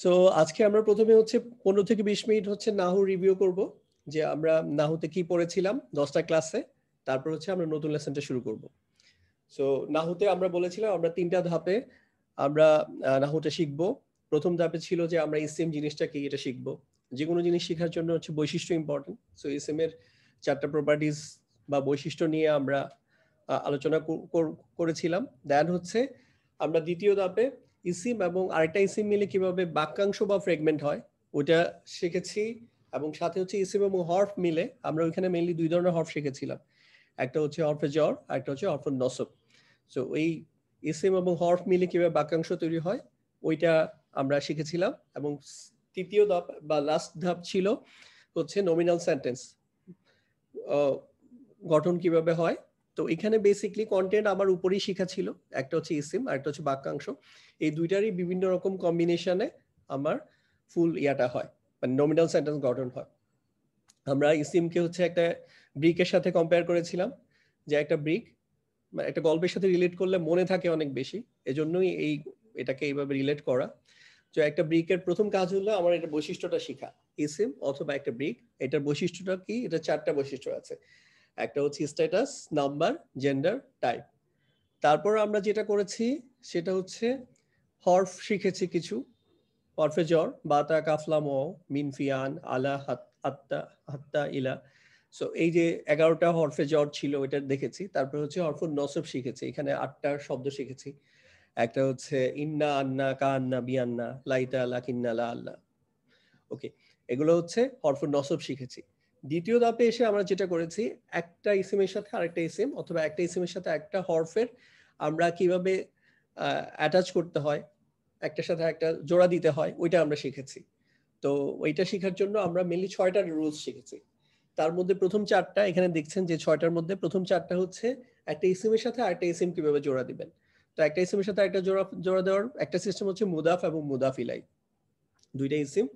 So আজকে আমরা প্রথমে হচ্ছে 15 থেকে 20 মিনিট হচ্ছে নাহু রিভিউ করব, যে আমরা নাহুতে কি পড়েছিলাম 10টা ক্লাসে। তারপর হচ্ছে আমরা নতুন লেসনটা শুরু করব। সো নাহুতে আমরা বলেছিলাম আমরা 3টা ধাপে আমরা নাহুটা শিখব। প্রথম ধাপে ছিল যে আমরা ইসিম জিনিসটা কি এটা শিখব। যে কোনো জিনিস শেখার জন্য হচ্ছে বৈশিষ্ট্য ইম্পর্টেন্ট। সো ইসিমের 4টা প্রপার্টিজ বা বৈশিষ্ট্য নিয়ে আমরা আলোচনা করেছিলাম। দেন হচ্ছে আমরা দ্বিতীয় ধাপে ইসিম এবং আরেকটা ইসিম মিলে কিভাবে বাক্যাংশ বা ফ্রেগমেন্ট হয় ওটা শিখেছি। এবং সাথে হচ্ছে ইসিম এবং হরফ মিলে আমরা ওইখানে মেইনলি 2 ধরনের হরফ শিখেছিলাম। একটা হচ্ছে হরফে জর, আরেকটা হচ্ছে হরফে নসব। সো এই ইসিম এবং হরফ মিলে কিভাবে বাক্যাংশ তৈরি হয় ওইটা আমরা শিখেছিলাম। এবং তৃতীয় ধাপ বা লাস্ট ধাপ ছিল হচ্ছে নমিনাল সেন্টেন্স গঠন কিভাবে হয়। তো এখানে বেসিকলি কন্টেন্ট আমার উপরেই শেখা ছিল, একটা হচ্ছে ইসিম আর একটা হচ্ছে বাক্যাংশ। এই দুইটারই বিভিন্ন রকম কম্বিনেশনে আমার ফুল ইয়াটা হয়, মানে নমিনাল সেন্টেন্স গঠন হয়। আমরা ইসিমকে হচ্ছে একটা ব্রিকের সাথে কম্পেয়ার করেছিলাম, যে একটা ব্রিক একটা গল্পের সাথে রিলেট করলে মনে থাকে অনেক বেশি, এজন্যই এটাকে এইভাবে রিলেট করা। তো একটা ব্রিকের প্রথম কাজ হলো আমার এটা বৈশিষ্ট্যটা শেখা। ইসিম অথবা একটা ব্রিক, এটার বৈশিষ্ট্যটা কি? এটা 4টা বৈশিষ্ট্য আছে। একটা হচ্ছে স্ট্যাটাস, নাম্বার, জেন্ডার, টাইপ। তারপর আমরা যেটা করেছি সেটা হচ্ছে হরফ শিখেছি কিছু। হরফে জর, বাতা, কাফলা, ম, মিন, ফিয়ান, আলা, হাত্তা, হাত্তা, ইলা। সো এই যে 11টা হরফে জর ছিল ওইটা দেখেছি। তারপর হচ্ছে হরফুন নসব শিখেছি, এখানে 8টা শব্দ শিখেছি। একটা হচ্ছে ইন্না, আন্না, কান্না, বিয়ান্না, লাইতা, লাকিন্না, লা, আল্লাহ। ওকে, এগুলো হচ্ছে হরফুন নসব শিখেছি। দ্বিতীয় ধাপে এসে আমরা যেটা করেছি, একটা ইসিমের সাথে আরেকটা ইসিম অথবা একটা ইসিমের সাথে একটা হরফের আমরা কিভাবে অ্যাটাচ করতে হয়, একটার সাথে একটা জোড়া দিতে হয়, ওইটা আমরা শিখেছি। তো ওইটা শেখার জন্য আমরা মেনলি 6টা রুলস শিখেছি। তার মধ্যে প্রথম 4টা এখানে দেখছেন, যে 6টার মধ্যে প্রথম 4টা হচ্ছে একটা ইসিমের সাথে আরেকটা ইসিম কিভাবে জোড়া দিবেন। তো একটা ইসিমের সাথে একটা জোড়া দেওয়ার একটা সিস্টেম হচ্ছে মুদাফ এবং মুদাফ ইলাই। দুইটা ইসিম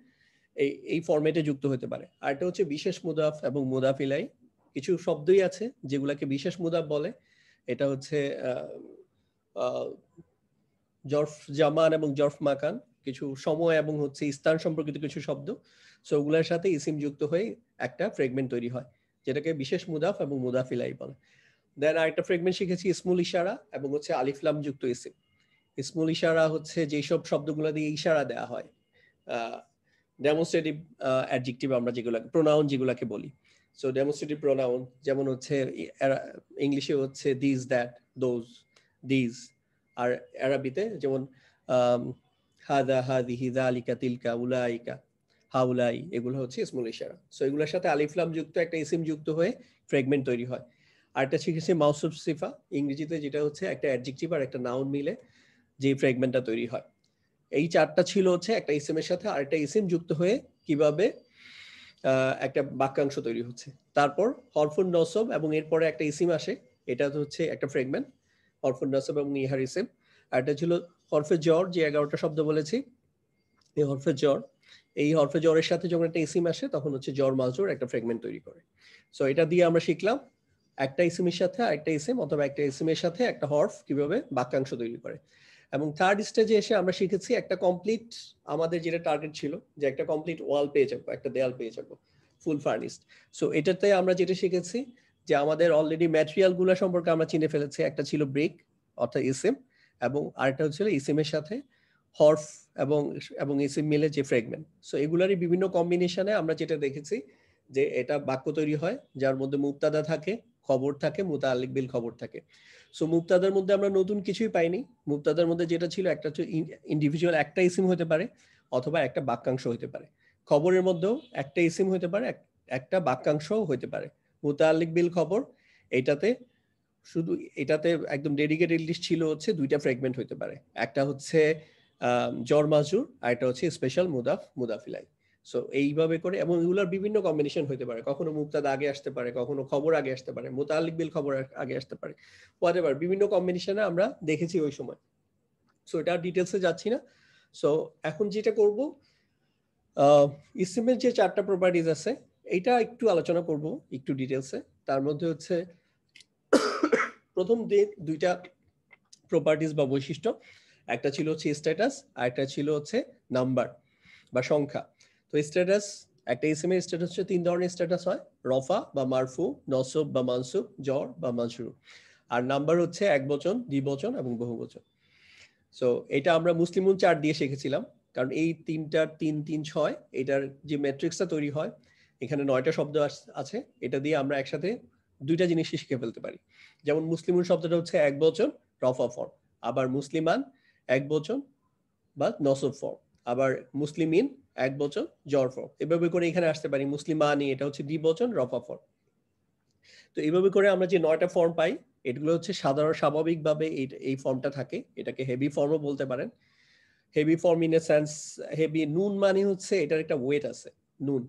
এই ফরম্যাটে যুক্ত হতে পারে। আর এটা হচ্ছে বিশেষ মুদাফ এবং মুদাফ ইলাই। কিছু শব্দই আছে যেগুলাকে বিশেষ মুদাফ বলে। এটা হচ্ছে জরফ জামান এবং জরফ মাকান, কিছু সময় এবং হচ্ছে স্থান সম্পর্কিত কিছু শব্দ। সো ওগুলোর সাথে ইসিম যুক্ত হয়ে একটা ফ্রেগমেন্ট তৈরি হয়, যেটাকে বিশেষ মুদাফ এবং মুদাফ ইলাই বলে। দেন আরেকটা ফ্রেগমেন্ট শিখেছি ইসমুল ইশারা এবং হচ্ছে আলিফলাম যুক্ত ইসিম। ইসমুল ইশারা হচ্ছে যেসব শব্দগুলো দিয়ে ইশারা দেওয়া হয়, ডেমনস্ট্রেটিভ অ্যাডজেক্টিভ আমরা যেগুলো প্রোনাউন যেগুলোকে বলি। সো ডেমনস্ট্রেটিভ প্রোনাউন যেমন হচ্ছে ইংলিশে হচ্ছে দিস, দ্যাট, দোজ, দিস। আর আরবিতে যেমন হাদা, হাদিহি, যালিকা, তিলকা, উলাইকা, হাউলাই, এগুলো হচ্ছে ইসমুল ইশারা। সো এগুলোর সাথে আলিফলাম যুক্ত একটা ইসিম যুক্ত হয়ে ফ্রেগমেন্ট তৈরি হয়। আরেকটা শিখেছি মাউসুফ সিফা ইংরেজিতে, যেটা হচ্ছে একটা অ্যাডজেক্টিভ আর একটা নাউন মিলে যে ফ্রেগমেন্টটা তৈরি হয়। এই 4টা ছিল হচ্ছে একটা ইসিমের সাথে আরেকটা ইসিম যুক্ত হয়ে কিভাবে একটা বাক্যাংশ তৈরি হচ্ছে। তারপর হরফুন নসব এবং এরপরে একটা ইসিম আসে, এটা হচ্ছে একটা ফ্রেগমেন্ট, হরফুন নসব এবং ইহার ইসিম। আর এটা ছিল হরফে জ্বর, যে 11টা শব্দ বলেছি। এই হরফে জ্বর, এই হরফে জ্বরের সাথে যখন একটা ইসিম আসে তখন হচ্ছে জ্বর মাজরুর একটা ফ্রেগমেন্ট তৈরি করে। সো এটা দিয়ে আমরা শিখলাম একটা ইসিমের সাথে আরেকটা ইসিম অথবা একটা ইসিমের সাথে একটা হরফ কিভাবে বাক্যাংশ তৈরি করে। এবং থার্ড স্টেজে এসে আমরা শিখেছি একটা কমপ্লিট, আমাদের যেটা টার্গেট ছিল যে একটা কমপ্লিট ওয়াল পেয়ে যাবো, একটা দেয়াল পেয়ে যাবো ফুল ফার্নিশড। সো এটাতে আমরা যেটা শিখেছি যে আমাদের অলরেডি ম্যাটেরিয়াল গুলো সম্পর্কে আমরা চিনে ফেলেছি। একটা ছিল ব্রিক অর্থাৎ ইসিম, এবং আরেকটা হচ্ছিল ইসিমের সাথে হরফ এবং এবং ইসিম মিলে যে ফ্রেগমেন্ট। সো এগুলারই বিভিন্ন কম্বিনেশনে আমরা যেটা দেখেছি যে এটা বাক্য তৈরি হয় যার মধ্যে মুবতাদা থাকে, খবর থাকে, মুতাআল্লিক বিল খবর থাকে। সো মুবতাদার মধ্যে আমরা নতুন কিছুই পাইনি। মুবতাদার মধ্যে যেটা ছিল একটা হচ্ছে ইন্ডিভিজুয়াল একটা ইসিম হতে পারে অথবা একটা বাক্যাংশ হতে পারে। খবরের মধ্যেও একটা ইসিম হতে পারে, একটা বাক্যাংশও হতে পারে। মুতাআল্লিক বিল খবর, এটাতে শুধু এটাতে একদম ডেডিকেটেড লিস্ট ছিল হচ্ছে 2টা ফ্রেগমেন্ট হতে পারে। একটা হচ্ছে জর মাজরুর আর একটা হচ্ছে স্পেশাল মুদাফ মুদাফিলাই। সো এইভাবে করে, এবং এগুলোর বিভিন্ন কম্বিনেশন হতে পারে, কখনো মুবতাদা আগে আসতে পারে, কখনো খবর আগে আসতে পারে, মুতাআল্লিক বিল খবর আগে আসতে পারে, হোয়াটএভার বিভিন্ন কম্বিনেশনে আমরা দেখেছি ওই সময়। সো এটা ডিটেলসে যাচ্ছি না। সো এখন যেটা করব, ইসিমের যে 4টা প্রপার্টিজ আছে এটা একটু আলোচনা করব একটু ডিটেলসে। তার মধ্যে হচ্ছে প্রথম 2টা প্রপার্টিজ বা বৈশিষ্ট্য, একটা ছিল হচ্ছে স্ট্যাটাস আর একটা ছিল হচ্ছে নাম্বার। বা সংখ্যা। তো স্ট্যাটাস, একটা ইসিমের স্ট্যাটাস হচ্ছে 3 ধরনের স্ট্যাটাস হয়, রফা বা মারফু, নসব বা মানসুব, জর বা মাজরুর। আর নাম্বার হচ্ছে একবচন, দ্বিবচন এবং বহুবচন। সো এটা আমরা মুসলিমুন চার্ট দিয়ে শিখেছিলাম, কারণ এই 3টার 3 3 6 এটার যে ম্যাট্রিক্সটা তৈরি হয়, এখানে 9টা শব্দ আছে, এটা দিয়ে আমরা একসাথে দুইটা জিনিস শিখে ফেলতে পারি। যেমন মুসলিমুন শব্দটা হচ্ছে একবচন রফা ফর্ম, আবার মুসলিমান একবচন বা নসব ফর্ম, আবার মুসলিমিন একবচন জর ফর্ম। এভাবে করে এখানে আসতে পারি মুসলিমানি, এটা হচ্ছে দ্বিবচন রফা ফর্ম। তো এইভাবে করে আমরা যে 9টা ফর্ম পাই, এগুলো হচ্ছে সাধারণ স্বাভাবিকভাবে এই ফর্মটা থাকে, এটাকে হেভি ফর্মও বলতে পারেন। Heavy form in a sense, heavy নুন মানে হচ্ছে এটার একটা ওয়েট আছে। নুন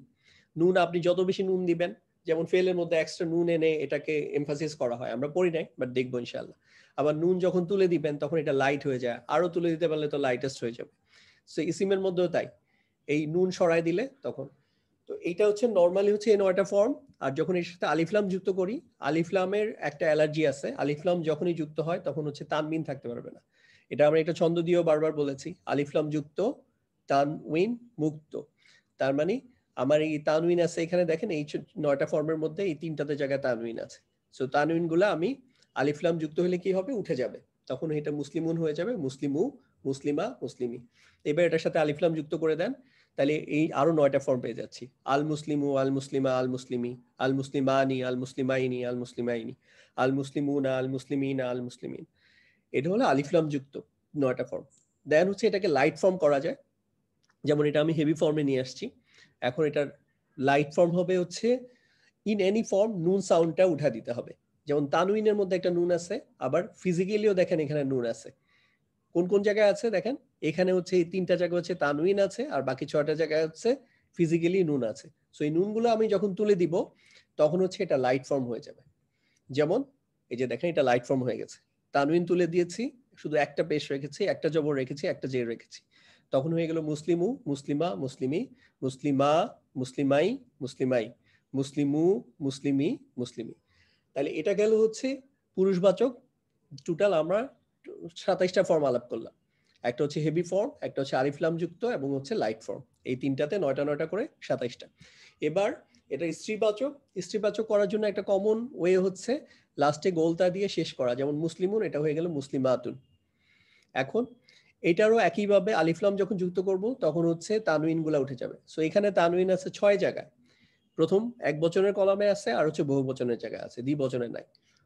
নুন আপনি যত বেশি নুন দিবেন, যেমন ফেলের মধ্যে এক্সট্রা নুন এনে এটাকে এমফাসিস করা হয়, আমরা পড়ি নাই বাট দেখবো ইনশাআল্লাহ। আবার নুন যখন তুলে দিবেন তখন এটা লাইট হয়ে যায়, আরো তুলে দিতে পারলে তো লাইটেস্ট হয়ে যাবে। সো ইসিমের মধ্যেও তাই, এই নুন সরাই দিলে তখন। তো এইটা হচ্ছে নর্মালি হচ্ছে এই 9টা ফর্ম। আর যখন এর সাথে আলিফলাম যুক্ত করি, আলিফলামের একটা অ্যালার্জি আছে, আলিফলাম যখনই যুক্ত হয় তখন হচ্ছে তানবিন থাকতে পারবে না। এটা আমরা একটা ছন্দ দিয়েও বারবার বলেছি, আলিফলাম যুক্ত তানউইন মুক্ত। তার মানে আমার এই তানউইন আছে এখানে, দেখেন এই 9টা ফর্মের মধ্যে এই 3টাতে জায়গায় তানউইন আছে। সো তানউইন গুলা আমি আলিফলাম যুক্ত হলে কি হবে, উঠে যাবে, তখন এটা মুসলিমুন হয়ে যাবে, মুসলিমু, মুসলিমা, মুসলিমি। এবার এটার সাথে আলিফলাম যুক্ত করে দেন, তাহলে এই আরো 9টা ফর্ম পেয়ে যাচ্ছি, আল মুসলিমু, আল মুসলিমা, আল মুসলিমি, আল মুসলিমানি, আল মুসলিমাইনি, আল মুসলিমাইনি, আল মুসলিমুনা, আল মুসলিমিনা, আল মুসলিমিন। এটা হলো আলিফলাম যুক্ত 9টা ফর্ম। দেন হচ্ছে এটাকে লাইট ফর্ম করা যায়, যেমন এটা আমি হেভি ফর্মে নিয়ে আসছি। এখন এটার লাইট ফর্ম হবে হচ্ছে ইন এনি ফর্ম নুন সাউন্ডটা উঠা দিতে হবে। যেমন তানউইনের মধ্যে একটা নুন আছে, আবার ফিজিক্যালিও দেখেন এখানে নুন আছে। কোন কোন জায়গায় আছে দেখেন, এখানে হচ্ছে এই 3টা জায়গায় হচ্ছে তানউইন আছে, আর বাকি 6টা জায়গায় হচ্ছে ফিজিক্যালি নুন আছে। সো এই নুনগুলো আমি যখন তুলে দিব তখন হচ্ছে এটা লাইট ফর্ম হয়ে যাবে। যেমন এই যে দেখেন এটা লাইট ফর্ম হয়ে গেছে, তানউইন তুলে দিয়েছি, শুধু একটা পেশ রেখেছি, একটা জবর রেখেছি, একটা জের রেখেছি, তখন হয়ে গেল মুসলিমু, মুসলিমা, মুসলিমি, মুসলিমা, মুসলিমাই, মুসলিমাই, মুসলিমু, মুসলিমি, মুসলিমি। তাহলে এটা গেল হচ্ছে পুরুষবাচক। টোটাল আমরা 27টা ফর্ম আলাপ করলাম। একটা হচ্ছে হেভি ফর্ম, একটা হচ্ছে আলিফলাম যুক্ত এবং হচ্ছে লাইট ফর্ম। এই 3টাতে 9টা 9টা করে 27টা। এবার এটা স্ত্রীবাচক। স্ত্রীবাচক করার জন্য একটা কমন ওয়ে হচ্ছে লাস্টে গোলতা দিয়ে শেষ করা, যেমন মুসলিমুন, এটা হয়ে গেল মুসলিমাতুন। এখন এটারও একইভাবে আলিফলাম যখন যুক্ত করব তখন হচ্ছে তানউইন গুলা উঠে যাবে। সো এখানে তানউইন আছে 6 জায়গায়, প্রথম এক বচনের কলামে আছে, আর হচ্ছে বহু বচনের জায়গায় আছে, দ্বিবচনের নাই।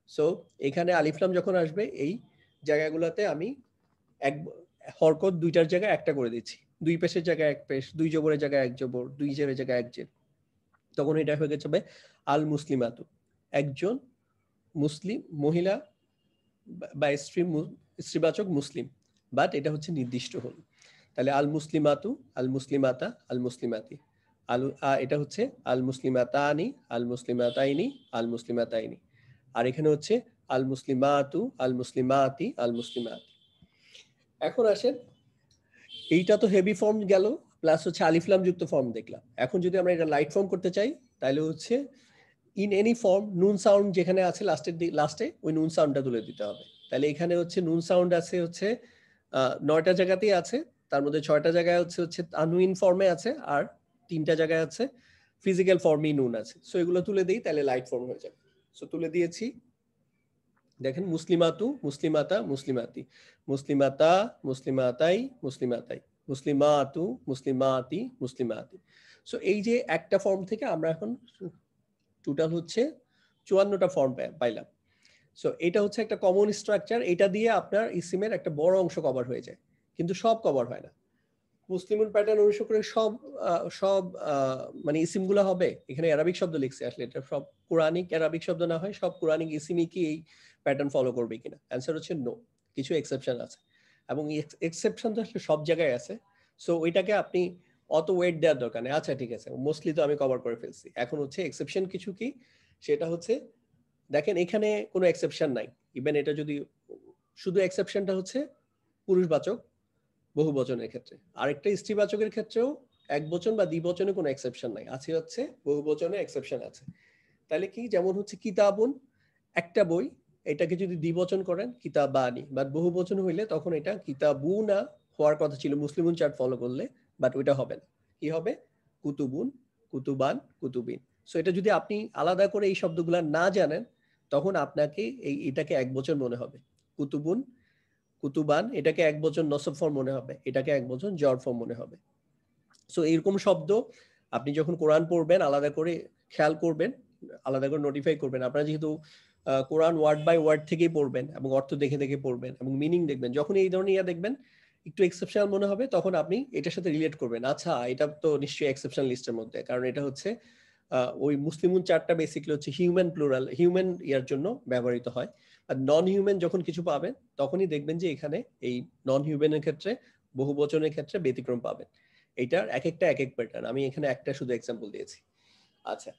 সো এখানে আলিফলাম যখন আসবে এই জায়গাগুলোতে আমি এক হরকত 2টার জায়গায় একটা করে দিচ্ছি, 2 পেশের জায়গায় 1 পেশ, 2 জবরের জায়গায় 1 জবর, 2 জেরের জায়গায় 1 জের। তখন এটা হয়ে যাবে আল মুসলিমাতু, একজন মুসলিম মহিলা বা স্ত্রীবাচক মুসলিম, বাট এটা হচ্ছে নির্দিষ্ট হল। তাহলে আল মুসলিমাতু, আল মুসলিমাতা, আল মুসলিমাতি, এটা হচ্ছে আল মুসলিমাতানি, আল মুসলিমাতাইনি, আল মুসলিমাতাইনি। আর এখানে হচ্ছে আল মুসলিমাতু, আল মুসলিমাতি, আল মুসলিমাতি। এখন আসেন, এইটা তো হেভি ফর্ম গেল, প্লাস হচ্ছে আলিফলাম যুক্ত ফর্ম দেখলাম। এখন যদি আমরা এটা লাইট ফর্ম করতে চাই, তাহলে হচ্ছে ইন এনি ফর্ম নুন সাউন্ড যেখানে আছে লাস্টে ওই নুন সাউন্ডটা তুলে দিতে হবে। তাহলে এখানে হচ্ছে নুন সাউন্ড আছে হচ্ছে 9টা জায়গাতেই আছে, তার মধ্যে 6টা জায়গায় হচ্ছে আনউইন ফর্মে আছে, আর 3টা জায়গায় আছে ফিজিক্যাল ফর্মই নুন আছে। সো এগুলো তুলে দিই, তাহলে লাইট ফর্ম হয়ে যাবে। সো তুলে দিয়েছি, দেখেন মুসলিমাতু, মুসলিমাতা, মুসলিমাতি, মুসলিমাতা, মুসলিমাতাই, মুসলিমাতাই, মুসলিমাতু, মুসলিমাতি, মুসলিমাতি। সো এই যে একটা ফর্ম থেকে আমরা এখন টোটাল হচ্ছে 54টা ফর্ম পাইলাম। সো এটা হচ্ছে একটা কমন স্ট্রাকচার, এটা দিয়ে আপনার ইসিমের একটা বড় অংশ কভার হয়ে যায়, কিন্তু সব কভার হয় না। মুসলিমুন প্যাটার্ন অনুসরণ করে সব মানে ইসিমগুলো হবে, এখানে অ্যারাবিক শব্দ লিখছে, আসলে এটা সব কোরআনিক অ্যারাবিক শব্দ না হয় সব কোরআনিক ইসিমই কি এই প্যাটার্ন ফলো করবে কিনা, অ্যান্সার হচ্ছে নো, কিছু এক্সেপশন আছে, এবং এক্সেপশন তো আসলে সব জায়গায় আছে। সো ওইটাকে আপনি অত ওয়েট দেওয়ার দরকার নেই, আচ্ছা ঠিক আছে মোস্টলি তো আমি কভার করে ফেলছি। এখন হচ্ছে এক্সেপশন কিছু কি, সেটা হচ্ছে দেখেন এখানে কোনো এক্সেপশন নাই। ইভেন এটা যদি শুধু এক্সেপশনটা হচ্ছে পুরুষবাচক বহু বচনের ক্ষেত্রে, আরেকটা স্ত্রীবাচকের ক্ষেত্রেও এক বচন বা দ্বিবচনে কোনো এক্সেপশন নাই, আছে হচ্ছে বহু বচনে এক্সেপশন আছে। তাহলে কি, যেমন হচ্ছে কিতাবুন একটা বই, এটাকে যদি দ্বিবচন করেন কিতাবানি, বাট বহু বচন হইলে তখন এটা কিতাবুনা হওয়ার কথা ছিল মুসলিমুন চার্ট ফলো করলে, বাট ওইটা হবে না, কি হবে? কুতুবুন, কুতুবান, কুতুবিন। সো এটা যদি আপনি আলাদা করে এই শব্দগুলো না জানেন, তখন আপনাকে এটাকে একবচন মনে হবে। কুতুবুন, কুতুবান, এটাকে একবচন নসব ফর্ম মনে হবে, এটাকে একবচন জর ফর্ম মনে হবে। সো এরকম শব্দ আপনি যখন কোরআন পড়বেন আলাদা করে খেয়াল করবেন, আলাদা করে নোটিফাই করবেন। আপনারা যেহেতু কোরআন ওয়ার্ড বাই ওয়ার্ড থেকেই পড়বেন এবং অর্থ দেখে দেখে পড়বেন এবং মিনিং দেখবেন, যখন এই ধরনের ইয়া দেখবেন একটু এক্সেপশনাল মনে হবে, তখন আপনি এটার সাথে রিলেট করবেন, আচ্ছা এটা তো নিশ্চয়ই এক্সেপশনাল লিস্টের মধ্যে, কারণ এটা হচ্ছে ওই মুসলিমুন চারটা বেসিক্যালি হচ্ছে হিউম্যান প্লুরাল, হিউম্যান ইয়ার জন্য ব্যবহৃত হয়। আর নন হিউম্যান যখন কিছু পাবেন তখনই দেখবেন যে এখানে এই নন হিউম্যানের ক্ষেত্রে, বহু বচনের ক্ষেত্রে ব্যতিক্রম পাবেন। এইটার এক একটা এক এক প্যাটার্ন, আমি এখানে একটা শুধু এক্সাম্পল দিয়েছি। আচ্ছা,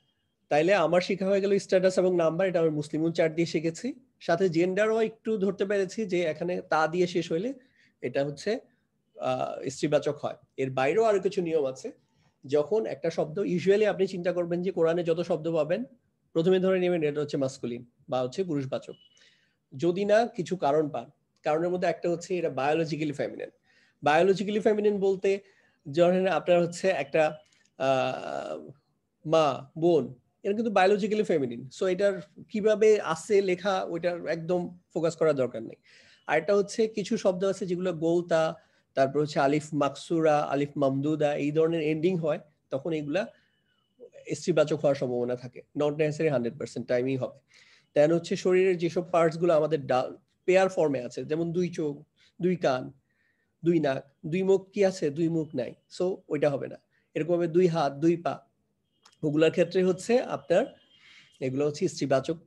তাইলে আমার শেখা হয়ে গেল স্ট্যাটাস এবং নাম্বার, এটা আমি মুসলিমুন চার্ট দিয়ে শিখেছি। সাথে জেন্ডারও একটু ধরতে পেরেছি যে এখানে তা দিয়ে শেষ হইলে এটা হচ্ছে স্ত্রীবাচক হয়। এর বাইরেও আরো কিছু নিয়ম আছে। যখন একটা শব্দ, ইউজুয়ালি আপনি চিন্তা করবেন যে কোরআনে যত শব্দ পাবেন প্রথমে ধরে নেবেন এটা হচ্ছে মাস্কুলিন বা হচ্ছে পুরুষবাচক, যদি না কিছু কারণ পান। কারণের মধ্যে একটা হচ্ছে এটা বায়োলজিক্যালি ফেমিনিন। বায়োলজিক্যালি ফেমিনিন বলতে ধরেন আপনার হচ্ছে একটা মা, বোন, এটা কিন্তু বায়োলজিক্যালি ফেমিনিন। সো এটার কিভাবে আছে লেখা ওইটার একদম ফোকাস করার দরকার নেই। আর এটা হচ্ছে কিছু শব্দ আছে যেগুলো গৌতা, তারপর হচ্ছে আলিফ মাকসুরা, আলিফ মামদুদা, এই ধরনের এন্ডিং হয়, তখন এগুলা স্ত্রীবাচক হওয়ার সম্ভাবনা থাকে, নট নেসেসারি 100% টাইমই হবে। দেন হচ্ছে শরীরের যেসব পার্টস গুলো আমাদের পেয়ার ফর্মে আছে, যেমন দুই চোখ, দুই কান, দুই নাক, দুই মুখ কি আছে, দুই মুখ নাই, সো ওইটা হবে না। এরকম ভাবে দুই হাত, দুই পা, ওগুলোর ক্ষেত্রে হচ্ছে আপনার এগুলো হচ্ছে স্ত্রীবাচক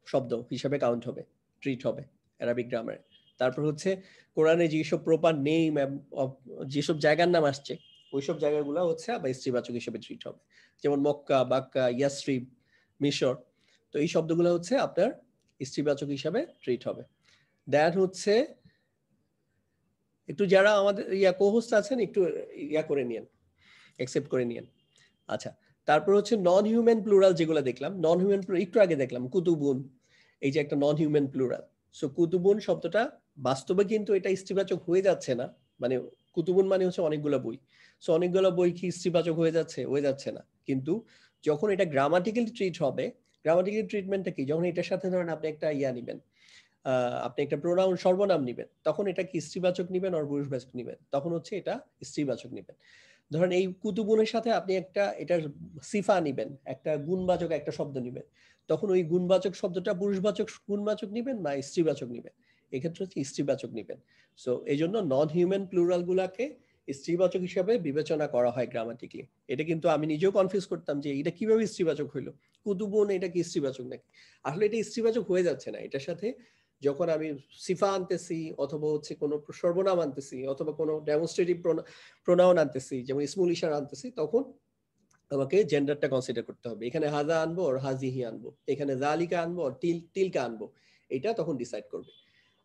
শব্দ হিসাবে কাউন্ট হবে, ট্রিট হবে অ্যারাবিক গ্রামারে। তারপর হচ্ছে কোরআনে যেসব প্রপার নেম, যেসব জায়গার নাম আসছে ওইসব জায়গাগুলো হচ্ছে আবার স্ত্রীবাচক হিসেবে ট্রিট হবে, যেমন মক্কা, বাক্কা, ইয়াসরিব, মিশর। তো এই শব্দগুলো হচ্ছে আপনার স্ত্রীবাচক হিসাবে ট্রিট হবে। দেন হচ্ছে একটু যারা আমাদের কোহোস্ট আছেন একটু করে নিয়েন, অ্যাকসেপ্ট করে নিয়েন। আচ্ছা, তারপর হচ্ছে নন হিউম্যান প্লুরাল যেগুলো দেখলাম, নন হিউম্যান প্লুরাল একটু আগে দেখলাম কুতুবুন, এই যে একটা নন হিউম্যান প্লুরাল। সো কুতুবুন শব্দটা বাস্তবে কিন্তু এটা স্ত্রীবাচক হয়ে যাচ্ছে না, মানে কুতুবুন মানে হচ্ছে অনেকগুলো বই। সো অনেকগুলো বই কি স্ত্রীবাচক হয়ে যাচ্ছে না। কিন্তু যখন এটা গ্রামাটিক্যালি ট্রিট হবে, গ্রামাটিক্যালি ট্রিটমেন্টটা কি, যখন এটার সাথে ধরেন আপনি একটা নিবেন, আপনি একটা প্রোনাউন সর্বনাম নিবেন, তখন এটা কি স্ত্রীবাচক নিবেন আর পুরুষবাচক নিবেন, তখন হচ্ছে এটা স্ত্রীবাচক নিবেন। ধরেন এই কুতুবুনের সাথে আপনি একটা এটার সিফা নিবেন, একটা গুণবাচক একটা শব্দ নিবেন, তখন ওই গুণবাচক শব্দটা পুরুষবাচক গুণবাচক নিবেন না স্ত্রীবাচক নিবেন, এক্ষেত্রে হচ্ছে স্ত্রীবাচক নিবেন। সো এই জন্য নন হিউম্যান প্লুরাল গুলাকে স্ত্রীবাচক হিসাবে বিবেচনা করা হয় গ্রামাটিক্যালি। এটা কিন্তু আমি নিজেও কনফিউজ করতাম যে এটা কিভাবে স্ত্রীবাচক হইলো, কুতুবুন এটা কি স্ত্রীবাচক নাকি। আসলে এটা স্ত্রীবাচক হয়ে যাচ্ছে না, এটার সাথে যখন আমি সিফা আনতেছি অথবা হচ্ছে কোনো সর্বনাম আনতেছি অথবা কোনো ডেমনস্ট্রেটিভ প্রোনাউন আনতেছি, যেমন ইসমুল ইশারা আনতেছি, তখন আমাকে জেন্ডারটা কনসিডার করতে হবে। এখানে হাজা আনবো আর হাজিহি আনবো, এখানে জালিকা আনবো আর তিলকা আনবো, এটা তখন ডিসাইড করবে।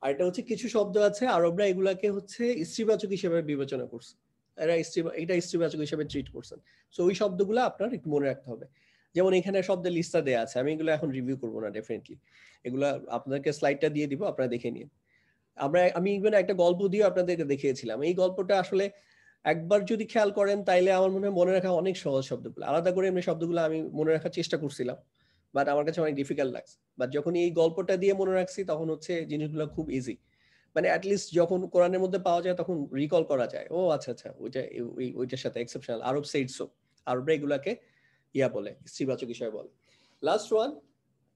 আর এটা হচ্ছে কিছু শব্দ আছে আরবরা এগুলাকে হচ্ছে স্ত্রীবাচক হিসেবে বিবেচনা করছে, এটা স্ত্রীবাচক হিসেবে ট্রিট করছেন। সো ওই শব্দগুলো আপনার একটু মনে রাখতে হবে। যেমন এখানে শব্দের লিস্টটা দেয়া আছে, আমি এগুলো এখন রিভিউ করবো না, ডেফিনেটলি এগুলা আপনাদেরকে স্লাইডটা দিয়ে দিব, আপনারা দেখে নিন। আমি ইভেন একটা গল্প দিয়ে আপনাদেরকে দেখিয়েছিলাম, এই গল্পটা আসলে একবার যদি খেয়াল করেন তাইলে আমার মনে হয় মনে রাখা অনেক সহজ। শব্দগুলো আলাদা করে এমনি শব্দগুলো আমি মনে রাখার চেষ্টা করছিলাম, বাট আমার কাছে অনেক ডিফিকাল্ট লাগছে। বাট যখন এই গল্পটা দিয়ে মনে রাখছি তখন হচ্ছে জিনিসগুলো খুব ইজি, মানে অ্যাটলিস্ট যখন কোরআনের মধ্যে পাওয়া যায় তখন রিকল করা যায়, ও আচ্ছা আচ্ছা ওইটা ওইটার সাথে এক্সেপশনাল আরব সেইডসো, আরবরা এগুলাকে বলে স্ত্রীবাচক হিসেবে বলে। লাস্ট ওয়ান,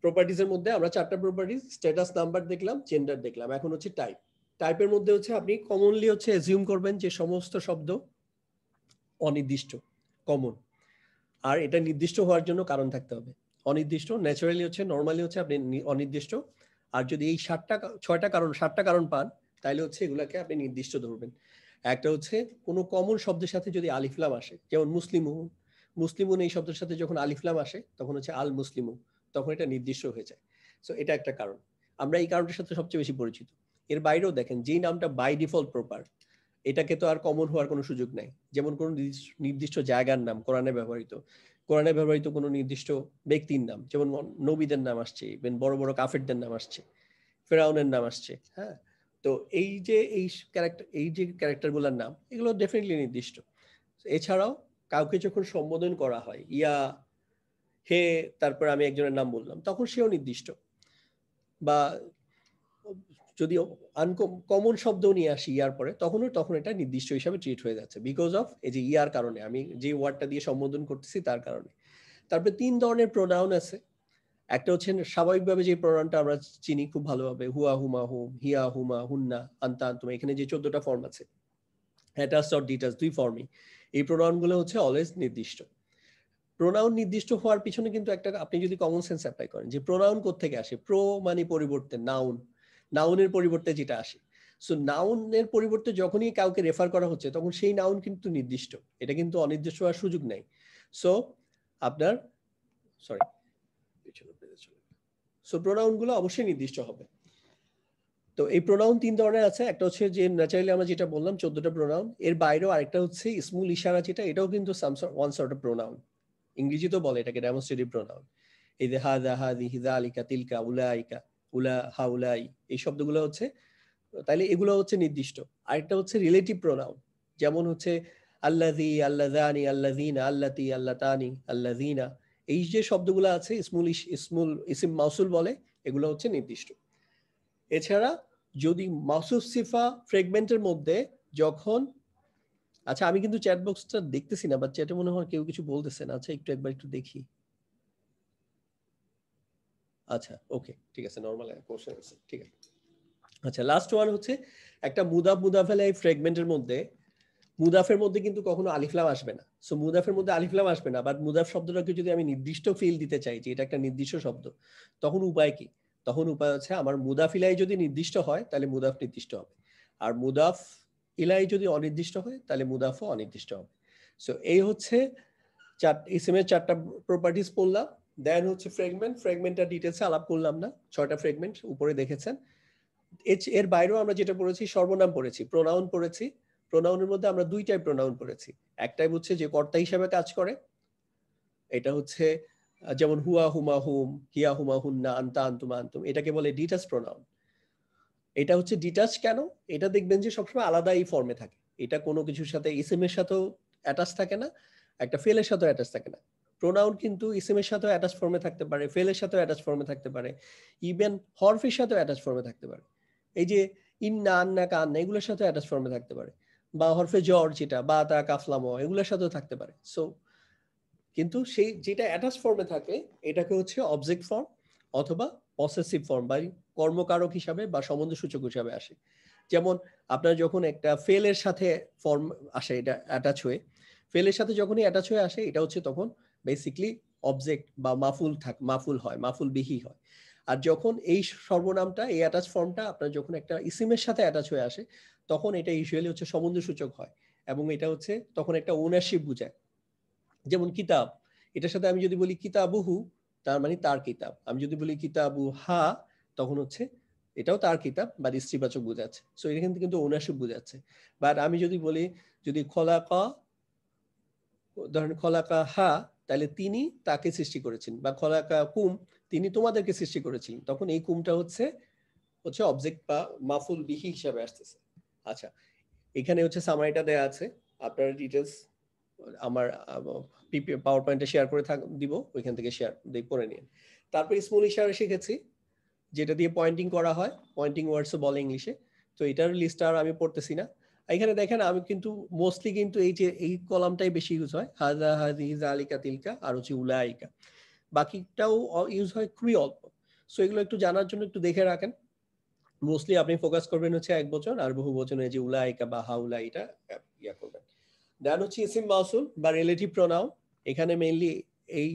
প্রপার্টিজ এর মধ্যে আমরা চারটা প্রপার্টিজ, স্ট্যাটাস, নাম্বার দেখলাম, জেন্ডার দেখলাম, এখন হচ্ছে টাইপ। টাইপের মধ্যে হচ্ছে আপনি কমনলি হচ্ছে অ্যাজিউম করবেন যে সমস্ত শব্দ অনির্দিষ্ট, কমন, আর এটা নির্দিষ্ট হওয়ার জন্য কারণ থাকতে হবে। অনির্দিষ্ট ন্যাচারালি হচ্ছে, নর্মালি হচ্ছে আপনি অনির্দিষ্ট, আর যদি এই 7টা কারণ পান তাহলে হচ্ছে এগুলাকে আপনি নির্দিষ্ট ধরবেন। একটা হচ্ছে কোনো কমন শব্দের সাথে যদি আলিফলাম আসে, যেমন মুসলিমুন, মুসলিমুন এই শব্দের সাথে যখন আলিফলাম আসে তখন হচ্ছে আল মুসলিমু, তখন এটা নির্দিষ্ট হয়ে যায়। সো এটা একটা কারণ, আমরা এই কারণটার সাথে সবচেয়ে বেশি পরিচিত। এর বাইরেও দেখেন যেই নামটা বাই ডিফল্ট প্রপার, এটাকে তো আর কমন হওয়ার কোনো সুযোগ নাই। যেমন কোনো নির্দিষ্ট জায়গার নাম কোরআনে ব্যবহৃত কোনো নির্দিষ্ট ব্যক্তির নাম, যেমন নবীদের নাম আসছে, বড় বড় কাফেরদের নাম আসছে, ফেরাউনের নাম আসছে, হ্যাঁ। তো এই যে ক্যারেক্টারগুলোর নাম, এগুলো ডেফিনেটলি নির্দিষ্ট। এছাড়াও কাউকে যখন সম্বোধন করা হয় ইয়া, হে, তারপর আমি একজনের নাম বললাম, তখন সেও নির্দিষ্ট। বা যদি কমন শব্দ নিয়ে আসি ইয়ার পরে, তখন এটা নির্দিষ্ট হিসাবে ট্রিট হয়ে যাচ্ছে, বিকজ অফ এই যে ইয়ার কারণে, আমি যে ওয়ার্ডটা দিয়ে সম্বোধন করতেছি তার কারণে। তারপরে 3 ধরনের প্রোনাউন আছে। একটা হচ্ছে স্বাভাবিকভাবে যে প্রোনাউনটা আমরা চিনি খুব ভালোভাবে, হুয়া, হুমা, হুম, হিয়া, হুমা, হুন্না, আন্তা, আন্তুমা, এখানে যে 14টা ফর্ম আছে, অ্যাটাচড অর ডিটাচড, 2 ফর্মই। এই প্রোনাউনগুলো হচ্ছে অলওয়েজ নির্দিষ্ট। প্রোনাউন নির্দিষ্ট হওয়ার পিছনে কিন্তু একটা, আপনি যদি কমন সেন্স অ্যাপ্লাই করেন যে প্রোনাউন কোত্থেকে আসে, প্রো মানে পরিবর্তে নাউন, নাউনের পরিবর্তে যেটা আসে। সো নাউনের পরিবর্তে যখনই কাউকে রেফার করা হচ্ছে তখন সেই নাউন কিন্তু নির্দিষ্ট, এটা কিন্তু অনির্দিষ্ট হওয়ার সুযোগ নেই। সো আপনার সরি সো প্রোনাউন গুলো অবশ্যই নির্দিষ্ট হবে। তো এই প্রোনাউন 3 ধরনের আছে। একটা হচ্ছে যে ন্যাচারালি আমরা যেটা বললাম 14টা প্রোনাউন, এর বাইরেও আরেকটা হচ্ছে স্মুল ইশারা, যেটা এটাও কিন্তু ওয়ান সর্ট অফ প্রোনাউন। ইংরেজিতেও বলে এটাকে ডেমনস্ট্রেটিভ প্রোনাউন। এই যে হাদা, হাদি, হিযালিকা, তিলকা, উলাইকা, উলা, হাউলাই, এই শব্দগুলো হচ্ছে, তাইলে এগুলো হচ্ছে নির্দিষ্ট। আরেকটা হচ্ছে রিলেটিভ প্রোনাউন, যেমন হচ্ছে আল্লাযী, আল্লাযানি, আল্লাযীনা, আল্লাতী, আল্লাতানি, আল্লাযীনা, এই যে শব্দগুলো আছে ইসমুল ইসিম মাউসুল বলে, এগুলো হচ্ছে নির্দিষ্ট। এছাড়া যদি মাউসুফ সিফা ফ্রেগমেন্টের মধ্যে যখন, আচ্ছা আমি কিন্তু চ্যাট বক্সটা দেখতেছি না, বা চ্যাটে মনে হয় কেউ কিছু বলতেছেন। আচ্ছা একবার একটু দেখি। আচ্ছা ওকে, ঠিক আছে, নরমাল কোশ্চেন আছে, ঠিক আছে। আচ্ছা লাস্ট ওয়ান হচ্ছে একটা মুদাফ মুদাফেলাই ফ্রেগমেন্টের মধ্যে, মুদাফের মধ্যে কিন্তু কখনো আলিফলাম আসবে না। সো মুদাফের মধ্যে আলিফলাম আসবে না, বাট মুদাফ শব্দটাকে যদি আমি নির্দিষ্ট ফিল দিতে চাই যে এটা একটা নির্দিষ্ট শব্দ, তখন উপায় কি? তখন উপায় হচ্ছে আমার মুদাফ ইলাই যদি নির্দিষ্ট হয় তাহলে মুদাফ নির্দিষ্ট হবে, আর মুদাফ ইলাই যদি অনির্দিষ্ট হয় তাহলে মুদাফও অনির্দিষ্ট হবে। সো এই হচ্ছে ইসিমের 4টা প্রপার্টিজ পড়লাম। দেন হচ্ছে ফ্রেগমেন্টটা ডিটেলসে আলাপ করলাম না, 6টা ফ্রেগমেন্ট উপরে দেখেছেন। এর বাইরেও আমরা যেটা পড়েছি, সর্বনাম পড়েছি, প্রোনাউন পড়েছি। প্রোনাউনের মধ্যে আমরা 2 টাইপ প্রোনাউন পড়েছি। একটাই হচ্ছে যে কর্তা হিসাবে কাজ করে, এটা হচ্ছে যেমন হুয়া, হুমা, হুম, হিয়া, হুমা, হুন্না, আন্তা, আন্তুমা, আন্তুম, এটাকে বলে ডিটাচ প্রোনাউন। এটা হচ্ছে ডিটাচ কেন? এটা দেখবেন যে সবসময় আলাদা এই ফর্মে থাকে, এটা কোনো কিছুর সাথে ইসিমের সাথেও অ্যাটাচ থাকে না, একটা ফেলের সাথেও অ্যাটাচ থাকে না। প্রোনাউন কিন্তু ইসিমের সাথেও অ্যাটাচ ফর্মে থাকতে পারে, ফেলের সাথেও অ্যাটাচ ফর্মে থাকতে পারে, ইভেন হরফের সাথেও অ্যাটাচ ফর্মে থাকতে পারে। এই যে ইন্না, আন্না, কান্না, এগুলোর সাথে অ্যাটাচ ফর্মে থাকতে পারে, বা হরফে জ্বর যেটা বা তা, কাফলাম, এগুলোর সাথেও থাকতে পারে। সো কিন্তু সেই যেটা অ্যাটাচ ফর্মে থাকে এটাকে হচ্ছে অবজেক্ট ফর্ম অথবা পসেসিভ ফর্ম, বা কর্মকারক হিসাবে বা সম্বন্ধসূচক হিসাবে আসে। যেমন আপনার যখন একটা ফেলের সাথে ফর্ম আসে, এটা অ্যাটাচ হয়ে, ফেলের সাথে যখনই অ্যাটাচ হয়ে আসে এটা হচ্ছে তখন বেসিকলি অবজেক্ট বা মাফুল হয়, মাফুল বিহি হয়। আর যখন এই সর্বনামটা, এই অ্যাটাচ ফর্মটা আপনার যখন একটা ইসিমের সাথে অ্যাটাচ হয়ে আসে, তখন এটা ইউজুয়ালি হচ্ছে সম্বন্ধসূচক হয়, এবং এটা হচ্ছে তখন একটা ওনারশিপ বোঝায়। যেমন কিতাব, এটার সাথে আমি যদি বলি কিতাবুহু, তার মানে তার কিতাব। আমি যদি বলি কিতাবু হা, তখন হচ্ছে এটাও তার কিতাব, বা স্ত্রীবাচক বোঝাচ্ছে। সো এখান থেকে কিন্তু ওনারশিপ বোঝাচ্ছে। বাট আমি যদি বলি, যদি খলাকা, ধরেন খলাকা হা, তাহলে তিনি তাকে সৃষ্টি করেছেন, বা খলাকা কুম, তিনি তোমাদেরকে সৃষ্টি করেছিলেন, তখন এই কুমটা হচ্ছে অবজেক্ট বা মাফুল বিহি হিসাবে আসতেছে। আচ্ছা এখানে হচ্ছে সামারিটা দেয়া আছে, আপনারা ডিটেলস আমার পাওয়ার পয়েন্টে শেয়ার করে দিব, ওইখান থেকে শেয়ার করে নিন। তারপর স্মল ইশারা শিখেছি, যেটা দিয়ে পয়েন্টিং করা হয়, পয়েন্টিং ওয়ার্ডসও বলে ইংলিশে। তো এটার লিস্ট আর আমি পড়তেছি না। এখানে দেখেন আমি কিন্তু মোস্টলি কিন্তু এই যে এই কলামটাই বেশি ইউজ হয়, হাজা, হাজি, জালিকা, তিলকা, আর হচ্ছে উলাইকা। বাকিটাও ইউজ হয় খুবই অল্প। সো এগুলো একটু জানার জন্য একটু দেখে রাখেন। মোস্টলি আপনি ফোকাস করবেন হচ্ছে এক বচন আর বহু বচনে, যে উলাইকা বা হাউলা, এটা ইয়া করবেন। দেন হচ্ছে ইসিম মাউসুল বা রিলেটিভ প্রোনাউন। এখানে মেইনলি এই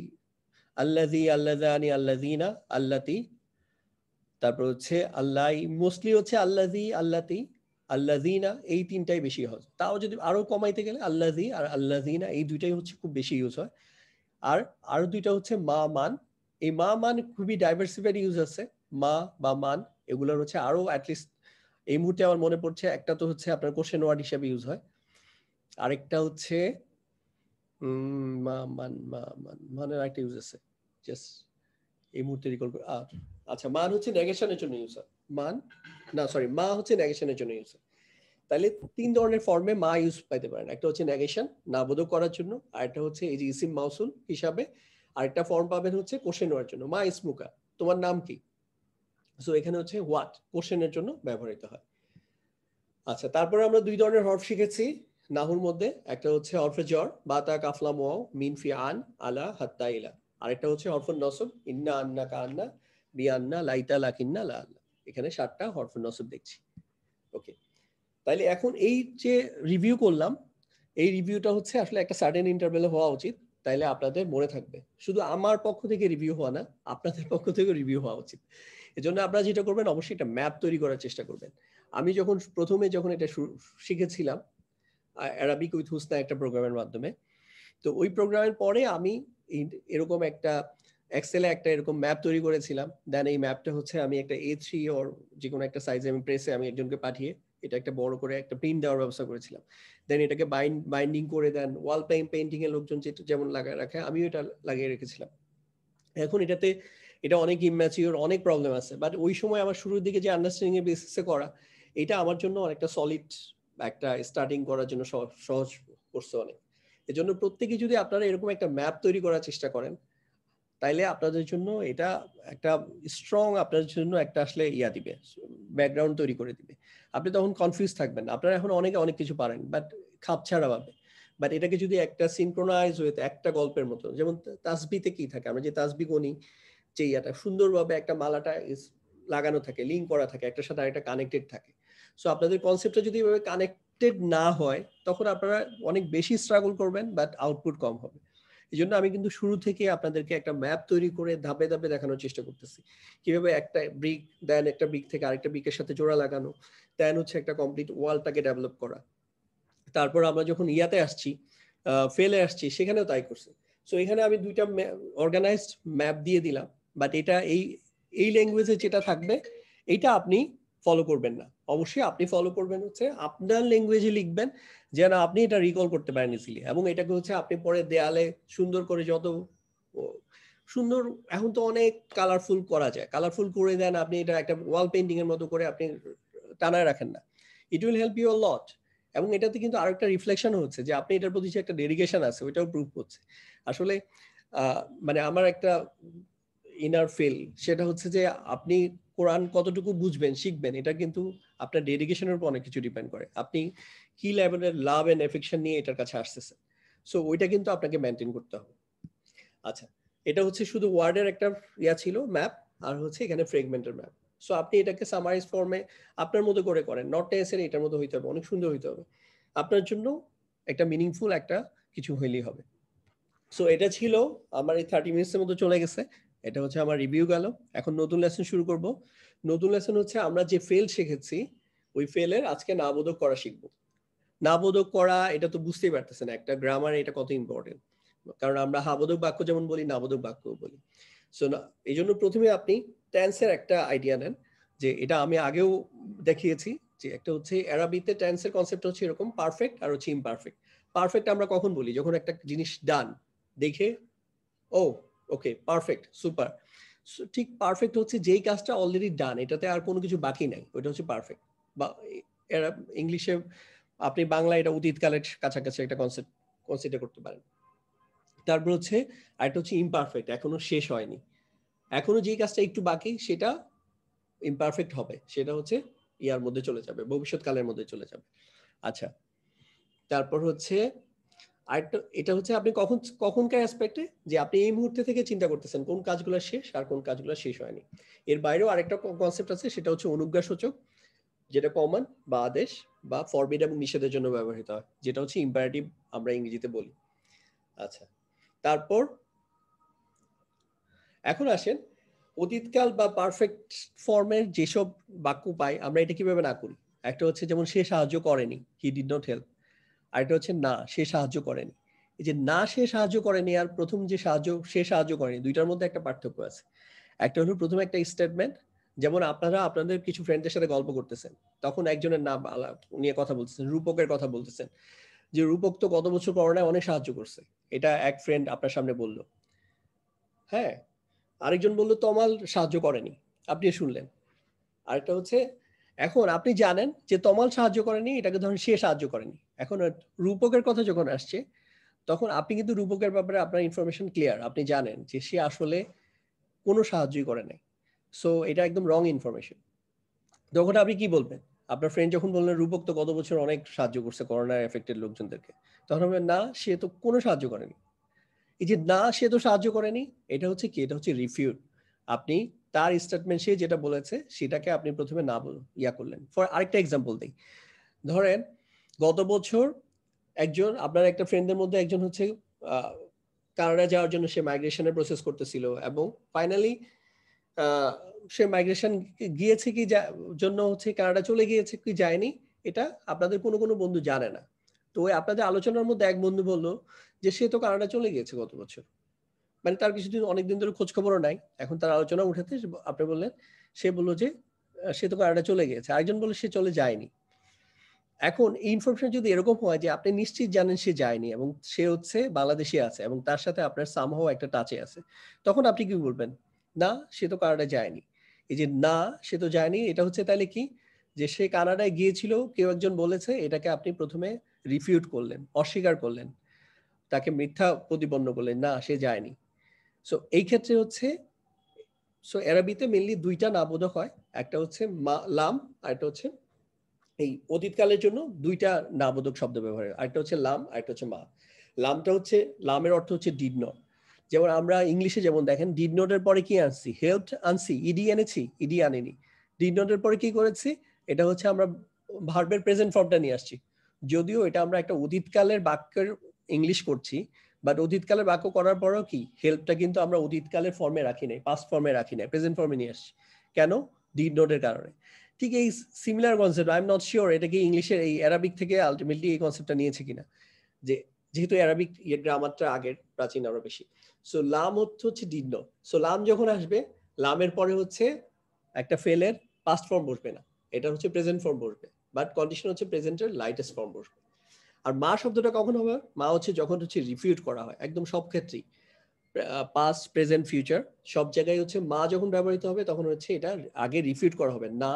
আল্লাযী, আল্লাযানি, আল্লাযীনা, আল্লাতী, তারপর হচ্ছে আল্লাহ, মোস্টলি হচ্ছে আল্লাযী, আল্লাতী, আল্লাযীনা, এই 3টাই বেশি হয়। তাও যদি আরো কমাইতে গেলে আল্লাযী আর আল্লাযীনা, এই 2টাই হচ্ছে খুব বেশি ইউজ হয়। আর আরো 2টা হচ্ছে মা, মান। এই মা, মান খুবই ডাইভার্সিফাইড ইউজ আছে। মা বা মান, এগুলোর হচ্ছে আরো অ্যাটলিস্ট এই মুহূর্তে আমার মনে পড়ছে, একটা তো হচ্ছে আপনার কোশ্চেন ওয়ার্ড হিসেবে ইউজ হয়, আরেকটা হচ্ছে মানের একটা ইউজ আছে, জাস্ট এই মুহূর্তে রিকল করে। আচ্ছা মান হচ্ছে নেগেশনের জন্য ইউজ হয়, মান না সরি মা হচ্ছে নেগেশনের জন্য ইউজ হয়। তাহলে 3 ধরনের ফর্মে মা ইউজ পাইতে পারেন। একটা হচ্ছে নেগেশন, না বোধক করার জন্য, আর একটা হচ্ছে এই যে ইসিম মাউসুল হিসাবে, আর একটা ফর্ম পাবেন হচ্ছে কোশ্চেন নেওয়ার জন্য, মা ইসমুকা, তোমার নাম কি। সো এখানে হচ্ছে হোয়াট কোশ্চেনের জন্য ব্যবহৃত হয়। আচ্ছা, তারপরে আমরা 2 ধরনের হরফ শিখেছি নাহুর মধ্যে। একটা হচ্ছে হরফে জর, বাতা কাফলা মুআ মিন ফি আন আলা হাত্তা ইলা। আরেকটা হচ্ছে হরফুন নসব, ইন্না আন্না কান্না বিআন্না লাইতা লাকিন্না লা আল্লাহ। এখানে 7টা হরফুন নসব দেখছি। ওকে, তাইলে এখন এই যে রিভিউ করলাম, এই রিভিউটা হচ্ছে আসলে একটা সার্টেন ইন্টারভ্যালে হওয়া উচিত, তাইলে আপনাদের মনে থাকবে। শুধু আমার পক্ষ থেকে রিভিউ হওয়া না, আপনাদের পক্ষ থেকে রিভিউ হওয়া উচিত। এজন্য আপনারা যেটা করবেন, অবশ্যই একটা ম্যাপ তৈরি করার চেষ্টা করবেন। আমি প্রথমে যখন এটা শিখেছিলাম অ্যারাবিক উইথ হুসনা একটা প্রোগ্রামের মাধ্যমে, তো ওই প্রোগ্রামের পরে আমি এরকম একটা এক্সেলে একটা এরকম ম্যাপ তৈরি করেছিলাম। দেন এই ম্যাপটা হচ্ছে আমি একটা A3 ওর যে কোনো একটা সাইজে আমি প্রেসে আমি একজনকে পাঠিয়ে এটা একটা বড় করে একটা প্রিন্ট দেওয়ার ব্যবস্থা করেছিলাম। দেন এটাকে বাইন্ডিং করে দেন ওয়াল পেইন্টিং এর লোকজন যেমন লাগায় রাখে, আমিও এটা লাগিয়ে রেখেছিলাম। এখন এটা অনেক ইম্যাচিওর, অনেক প্রবলেম আছে, বাট ওই সময় আমার শুরুর দিকে যে আন্ডারস্ট্যান্ডিং এর বেসিসে করা, এটা আমার জন্য অনেকটা সলিড একটা স্টার্টিং করার জন্য সহজ করছে অনেক। এজন্য প্রত্যেকে যদি আপনারা এরকম একটা ম্যাপ তৈরি করার চেষ্টা করেন, তাইলে আপনাদের জন্য এটা একটা স্ট্রং, আপনাদের জন্য একটা আসলে দিবে, ব্যাকগ্রাউন্ড তৈরি করে দিবে। আপনি তখন কনফিউজ থাকবেন। আপনারা এখন অনেক কিছু পারেন, বাট খাপ ছাড়া ভাবে। বাট এটাকে যদি একটা সিনক্রোনাইজ হয়ে একটা গল্পের মতো, যেমন তাসবিতে কি থাকে, আমরা যে তাসবি গনি, যে সুন্দরভাবে একটা মালাটা লাগানো থাকে, লিঙ্ক করা থাকে, একটার সাথে আরেকটা কানেক্টেড থাকে। সো আপনাদের কনসেপ্টটা যদি এভাবে কানেক্টেড না হয়, তখন আপনারা অনেক বেশি স্ট্রাগল করবেন, বাট আউটপুট কম হবে। এই জন্য আমি কিন্তু শুরু থেকে আপনাদেরকে একটা ম্যাপ তৈরি করে ধাপে ধাপে দেখানোর চেষ্টা করতেছি, কিভাবে একটা ব্রিক দেন একটা ব্রিক থেকে আরেকটা ব্রিকের সাথে জোড়া লাগানো, দেন হচ্ছে একটা কমপ্লিট ওয়ালটাকে ডেভেলপ করা। তারপর আমরা যখন আসছি, ফেলে আসছি, সেখানেও তাই করছি। সো এখানে আমি 2টা অর্গানাইজড ম্যাপ দিয়ে দিলাম, বাট এটা এই ল্যাঙ্গুয়েজে যেটা থাকবে এটা আপনি ফলো করবেন না। অবশ্যই আপনি ফলো করবেন হচ্ছে আপনার ল্যাঙ্গুয়েজে লিখবেন, যেন আপনি এটা রিকল করতে পারেন ইজিলি, এবং এটাকে হচ্ছে আপনি পরে দেয়ালে সুন্দর করে যত সুন্দর, এখন তো অনেক কালারফুল করা যায়, কালারফুল করে দেন আপনি, এটা একটা ওয়াল পেইন্টিং এর মতো করে আপনি টানায় রাখেন না, it will help you a lot. এবং এটাতে কিন্তু আরেকটা রিফ্লেকশন হচ্ছে যে আপনি এটার প্রতি যে একটা ডেডিকেশন আছে, ওইটাও প্রুভ হচ্ছে। আসলে মানে আমার একটা ইনার ফিল, সেটা হচ্ছে যে আপনি কোরআন কতটুকু বুঝবেন, শিখবেন, এটা কিন্তু আপনার ডেডিকেশনের উপর অনেক কিছু ডিপেন্ড করে। আপনি কি লেভেলের লাভ এন্ড এফেকশন নিয়ে এটার কাছে আসতেছেন, সো ওইটা কিন্তু আপনাকে মেনটেন করতে হবে। আচ্ছা, এটা হচ্ছে শুধু ওয়ার্ডের একটা ছিল ম্যাপ, আর হচ্ছে এখানে ফ্রেগমেন্টের ম্যাপ। সো আপনি এটাকে সামারাইজ ফর্মে আপনার মতো করে করেন, নট টেন্সের এটার মতো হইতে হবে, অনেক সুন্দর হইতে হবে, আপনার জন্য একটা মিনিংফুল একটা কিছু হইলেই হবে। সো এটা ছিল আমার এই 30 মিনিটসের মতো চলে গেছে, এটা হচ্ছে আমার রিভিউ গেল। এখন নতুন লেসন শুরু করব। নতুন লেসন হচ্ছে আমরা যে ফেল শিখেছি, ওই ফেলের আজকে নাবোধক করা শিখবো। নাবোধক করা, এটা তো বুঝতেই পারতেছেন একটা গ্রামারে এটা কত ইম্পর্টেন্ট, কারণ আমরা হাবোধক বাক্য যেমন বলি, নাবোধক বাক্য বলি। সো এই জন্য প্রথমে আপনি টেন্সের একটা আইডিয়া নেন, যে এটা আমি আগেও দেখিয়েছি, যে একটা হচ্ছে অ্যারাবিতে টেন্সের কনসেপ্ট হচ্ছে এরকম, পারফেক্ট আর হচ্ছে ইমপারফেক্ট। পারফেক্ট আমরা কখন বলি, যখন একটা জিনিস ডান দেখে ও ওকে পারফেক্ট সুপার, ঠিক পারফেক্ট হচ্ছে যেই কাজটা অলরেডি ডান, এটাতে আর কোনো কিছু বাকি নাই, ওইটা হচ্ছে পারফেক্ট। বা এরা ইংলিশে, আপনি বাংলা এটা অতীতকালের কাছাকাছি একটা কনসিডার করতে পারেন। তারপর হচ্ছে আরেকটা হচ্ছে ইমপারফেক্ট, এখনো শেষ হয়নি, এখনো যে কাজটা একটু বাকি সেটা ইমপারফেক্ট হবে, সেটা হচ্ছে ইয়ার মধ্যে চলে যাবে, ভবিষ্যৎকালের মধ্যে চলে যাবে। আচ্ছা, তারপর হচ্ছে আরেকটা, এটা হচ্ছে আপনি কখনকার অ্যাসপেক্টে, যে আপনি এই মুহূর্তে থেকে চিন্তা করতেছেন কোন কাজগুলো শেষ আর কোন কাজগুলো শেষ হয়নি। এর বাইরেও আরেকটা কনসেপ্ট আছে, সেটা হচ্ছে অনুজ্ঞাসূচক, যেটা কমান বা আদেশ বা ফরবিড এবং নিষেধের জন্য ব্যবহৃত হয়, যেটা হচ্ছে ইম্পারেটিভ আমরা ইংরেজিতে বলি। আচ্ছা, তারপর এখন আসেন অতীতকাল বা পারফেক্ট ফর্মের যেসব বাক্য পাই আমরা, এটা কিভাবে না করি। একটা হচ্ছে যেমন সে সাহায্য করেনি, হি ডিড নট হেল্প। আরেকটা হচ্ছে না সে সাহায্য করেনি। এই যে না সে সাহায্য করেনি আর প্রথম যে সে সাহায্য করেনি, দুইটার মধ্যে একটা পার্থক্য আছে। একটা হলো প্রথমে একটা স্টেটমেন্ট, যেমন আপনারা আপনাদের কিছু ফ্রেন্ডদের সাথে গল্প করতেছেন, তখন একজনের নাম নিয়ে কথা বলতেছেন, রূপকের কথা বলতেছেন, যে রূপক তো গত বছর করোনায় অনেক সাহায্য করছে, এটা এক ফ্রেন্ড আপনার সামনে বলল। হ্যাঁ, আরেকজন বললো তমাল সাহায্য করেনি, আপনি শুনলেন। আরেকটা হচ্ছে এখন আপনি জানেন যে তমাল সাহায্য করেনি, এটাকে ধরেন সে সাহায্য করেনি। এখন রূপকের কথা যখন আসছে তখন আপনি কিন্তু রূপকের ব্যাপারে আপনার ইনফরমেশন ক্লিয়ার, আপনি জানেন যে সে আসলে কোনো সাহায্যই করে নাই। সো এটা একদম রং ইনফরমেশন। তখন আপনি কি বলবেন? আপনার ফ্রেন্ড যখন বললেন রূপক তো গত বছর অনেক সাহায্য করছে করোনা এফেক্টেড লোকজনদেরকে, তখন বলবেন না সে তো কোনো সাহায্য করেনি। এই যে না সে তো সাহায্য করেনি, এটা হচ্ছে কি, এটা হচ্ছে রিফিউট। আপনি তার স্টেটমেন্ট সে যেটা বলেছে সেটাকে আপনি প্রথমে না ইয়া করলেন। ফর আরেকটা এক্সাম্পল দিই, ধরেন গত বছর একজন আপনার একটা ফ্রেন্ডের মধ্যে একজন হচ্ছে কানাডা যাওয়ার জন্য সে মাইগ্রেশনের প্রসেস করতেছিল এবং ফাইনালি সে মাইগ্রেশন গিয়েছে কি জন্য হচ্ছে কানাডা চলে গিয়েছে কি যায়নি, এটা আপনাদের কোনো কোনো বন্ধু জানে না। তো ওই আপনাদের আলোচনার মধ্যে এক বন্ধু বলল যে সে তো কানাডা চলে গিয়েছে গত বছর, মানে তার কিছুদিন অনেকদিন ধরে খোঁজ খবরও নাই। এখন তার আলোচনা উঠেছে, আপনি বললেন, সে বললো যে সে তো কানাডা চলে গিয়েছে, আরেকজন বললো সে চলে যায়নি। এখন এই ইনফরমেশন যদি এরকম হয় যে আপনি নিশ্চিত জানেন সে যায়নি এবং সে হচ্ছে বাংলাদেশে আছে এবং তার সাথে আপনার সামহাও একটা টাচে আছে, তখন আপনি কি বলবেন? না সে তো কানাডায় যায়নি। এই যে না সে তো যায়নি, এটা হচ্ছে তাহলে কি, যে সে কানাডায় গিয়েছিল কেউ একজন বলেছে, এটাকে আপনি প্রথমে রিফিউট করলেন, অস্বীকার করলেন, তাকে মিথ্যা প্রতিপন্ন করলেন, না সে যায়নি। সো এই ক্ষেত্রে হচ্ছে, সো অ্যারাবিতে মেইনলি দুইটা না বোধক হয়, একটা হচ্ছে লাম আর একটা হচ্ছে এই অতীতকালের জন্য দুইটা নাবোধক শব্দ ব্যবহার হয়, একটা হচ্ছে লাম আর একটা হচ্ছে মা। লামটা হচ্ছে, লামের অর্থ হচ্ছে ডিড নট। যেমন আমরা ইংলিশে যেমন দেখেন ডিড নটের পরে কি আনছি, হেল্প আনছি, ইডি এনেছি, ইডি আনেনি। ডিড নটের পরে কি করেছি, এটা হচ্ছে আমরা ভার্বের প্রেজেন্ট ফর্মটা নিয়ে আসছি, যদিও এটা আমরা একটা অতীতকালের বাক্যের ইংলিশ করছি, বাট অতীতকালের বাক্য করার পরেও কি হেল্পটা কিন্তু আমরা অতীতকালের ফর্মে রাখি নাই, পাস্ট ফর্মে রাখি নাই, প্রেজেন্ট ফর্মে নিয়ে আসছি। কেন? ডিড নটের কারণে। ঠিক এই similar concept, I am not sure এটা কি ইংলিশের এই অ্যারাবিক থেকে আলটিমেটলি এই কনসেপ্টটা নিয়েছে কিনা, যে যেহেতু অ্যারাবিক গ্রামারটা আগের, প্রাচীন আরো বেশি। সো লাম হচ্ছে ডিড নট। সো লাম যখন আসবে, লামের পরে হচ্ছে একটা ফেলের পাস্ট ফর্ম বসবে না, এটা হচ্ছে প্রেজেন্ট ফর্ম বসবে, বাট কন্ডিশন হচ্ছে প্রেজেন্টের লাইটেস্ট ফর্ম বসবে। আর মা শব্দটা কখন হবে? মা হচ্ছে যখন হচ্ছে রিফিউট করা হয়, একদম সব ক্ষেত্রেই, পাস্ট প্রেজেন্ট ফিউচার সব জায়গায় হচ্ছে মা যখন ব্যবহৃত হবে তখন হচ্ছে এটা আগে রিফিউট করা হবে, না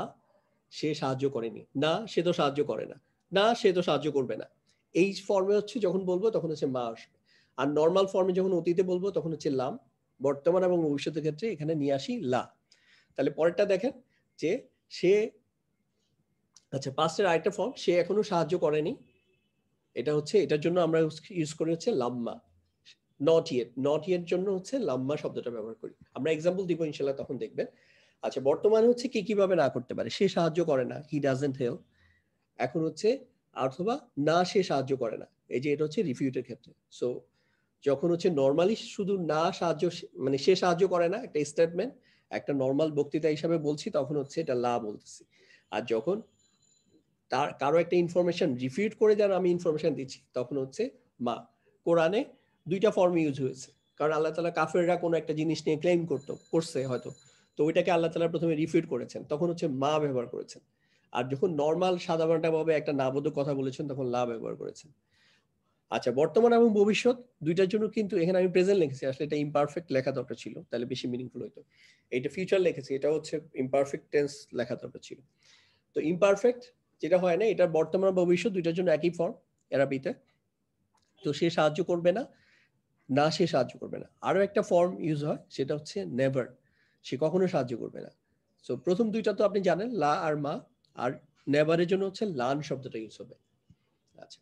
সে সাহায্য করেনি, না সে তো সাহায্য করে না, না সে তো সাহায্য করবে না। এই ফর্মে হচ্ছে যখন বলবো তখন হচ্ছে মা আসবে। আর নর্মাল ফর্মে যখন অতীতে বলবো তখন হচ্ছে লাম, বর্তমান এবং ভবিষ্যতের ক্ষেত্রে এখানে নিয়ে আসি লা। তাহলে পরেরটা দেখেন যে সে, আচ্ছা পাস্টের আরেকটা ফর্ম, সে এখনো সাহায্য করেনি, এটা হচ্ছে এটার জন্য আমরা ইউজ করি হচ্ছে লাম্মা। নট ইয়েট, নট ইয়েট জন্য হচ্ছে লাম্মা শব্দটা ব্যবহার করি। আমরা এক্সাম্পল দিব ইনশাল্লাহ, তখন দেখবেন। আচ্ছা বর্তমানে হচ্ছে কি কিভাবে না করতে পারে, সে সাহায্য করে না, হি ডাজন্ট হেল্প। এখন হচ্ছে অথবা না সে সাহায্য করে না, এই যে এটা হচ্ছে রিফিউটের ক্ষেত্রে। সো যখন হচ্ছে নর্মালি শুধু না সাহায্য, মানে সে সাহায্য করে না একটা স্টেটমেন্ট, একটা নর্মাল বক্তৃতা হিসাবে বলছি, তখন হচ্ছে এটা লা বলতেছি। আর যখন তার কারো একটা ইনফরমেশন রিফিউট করে যারা আমি ইনফরমেশন দিচ্ছি, তখন হচ্ছে মা। কোরআনে দুইটা ফর্ম ইউজ হয়েছে, কারণ আল্লাহ তাআলা কাফেররা কোনো একটা জিনিস নিয়ে ক্লেম করছে হয়তো, তো ওইটাকে আল্লাহ তাআলা প্রথমে রিফিউট করেছেন, তখন হচ্ছে মা ব্যবহার করেছেন। আর যখন নর্মাল সাধারণভাবে একটা নাবোধক কথা বলেছেন তখন লা ব্যবহার করেছেন। আচ্ছা বর্তমান এবং ভবিষ্যৎ দুইটার জন্য কিন্তু এখানে আমি প্রেজেন্ট লিখেছি, আসলে এটা ইমপারফেক্ট লেখা দরকার ছিল, তাহলে বেশি মিনিংফুল হইতো। এটা ফিউচার লিখেছি, এটা হচ্ছে ইমপারফেক্ট টেন্স লেখা দরকার ছিল। তো ইমপারফেক্ট যেটা হয় না, এটা বর্তমান ভবিষ্যৎ দুইটার জন্য একই ফর্ম অ্যারাবিতে। তো সে সাহায্য করবে না, না সে সাহায্য করবে না। আরো একটা ফর্ম ইউজ হয়, সেটা হচ্ছে নেভার, সে কখনো সাহায্য করবে না। সো প্রথম দুইটা তো আপনি জানেন, লা আর মা। আর নেভারের জন্য হচ্ছে লান শব্দটা ইউজ হবে। আচ্ছা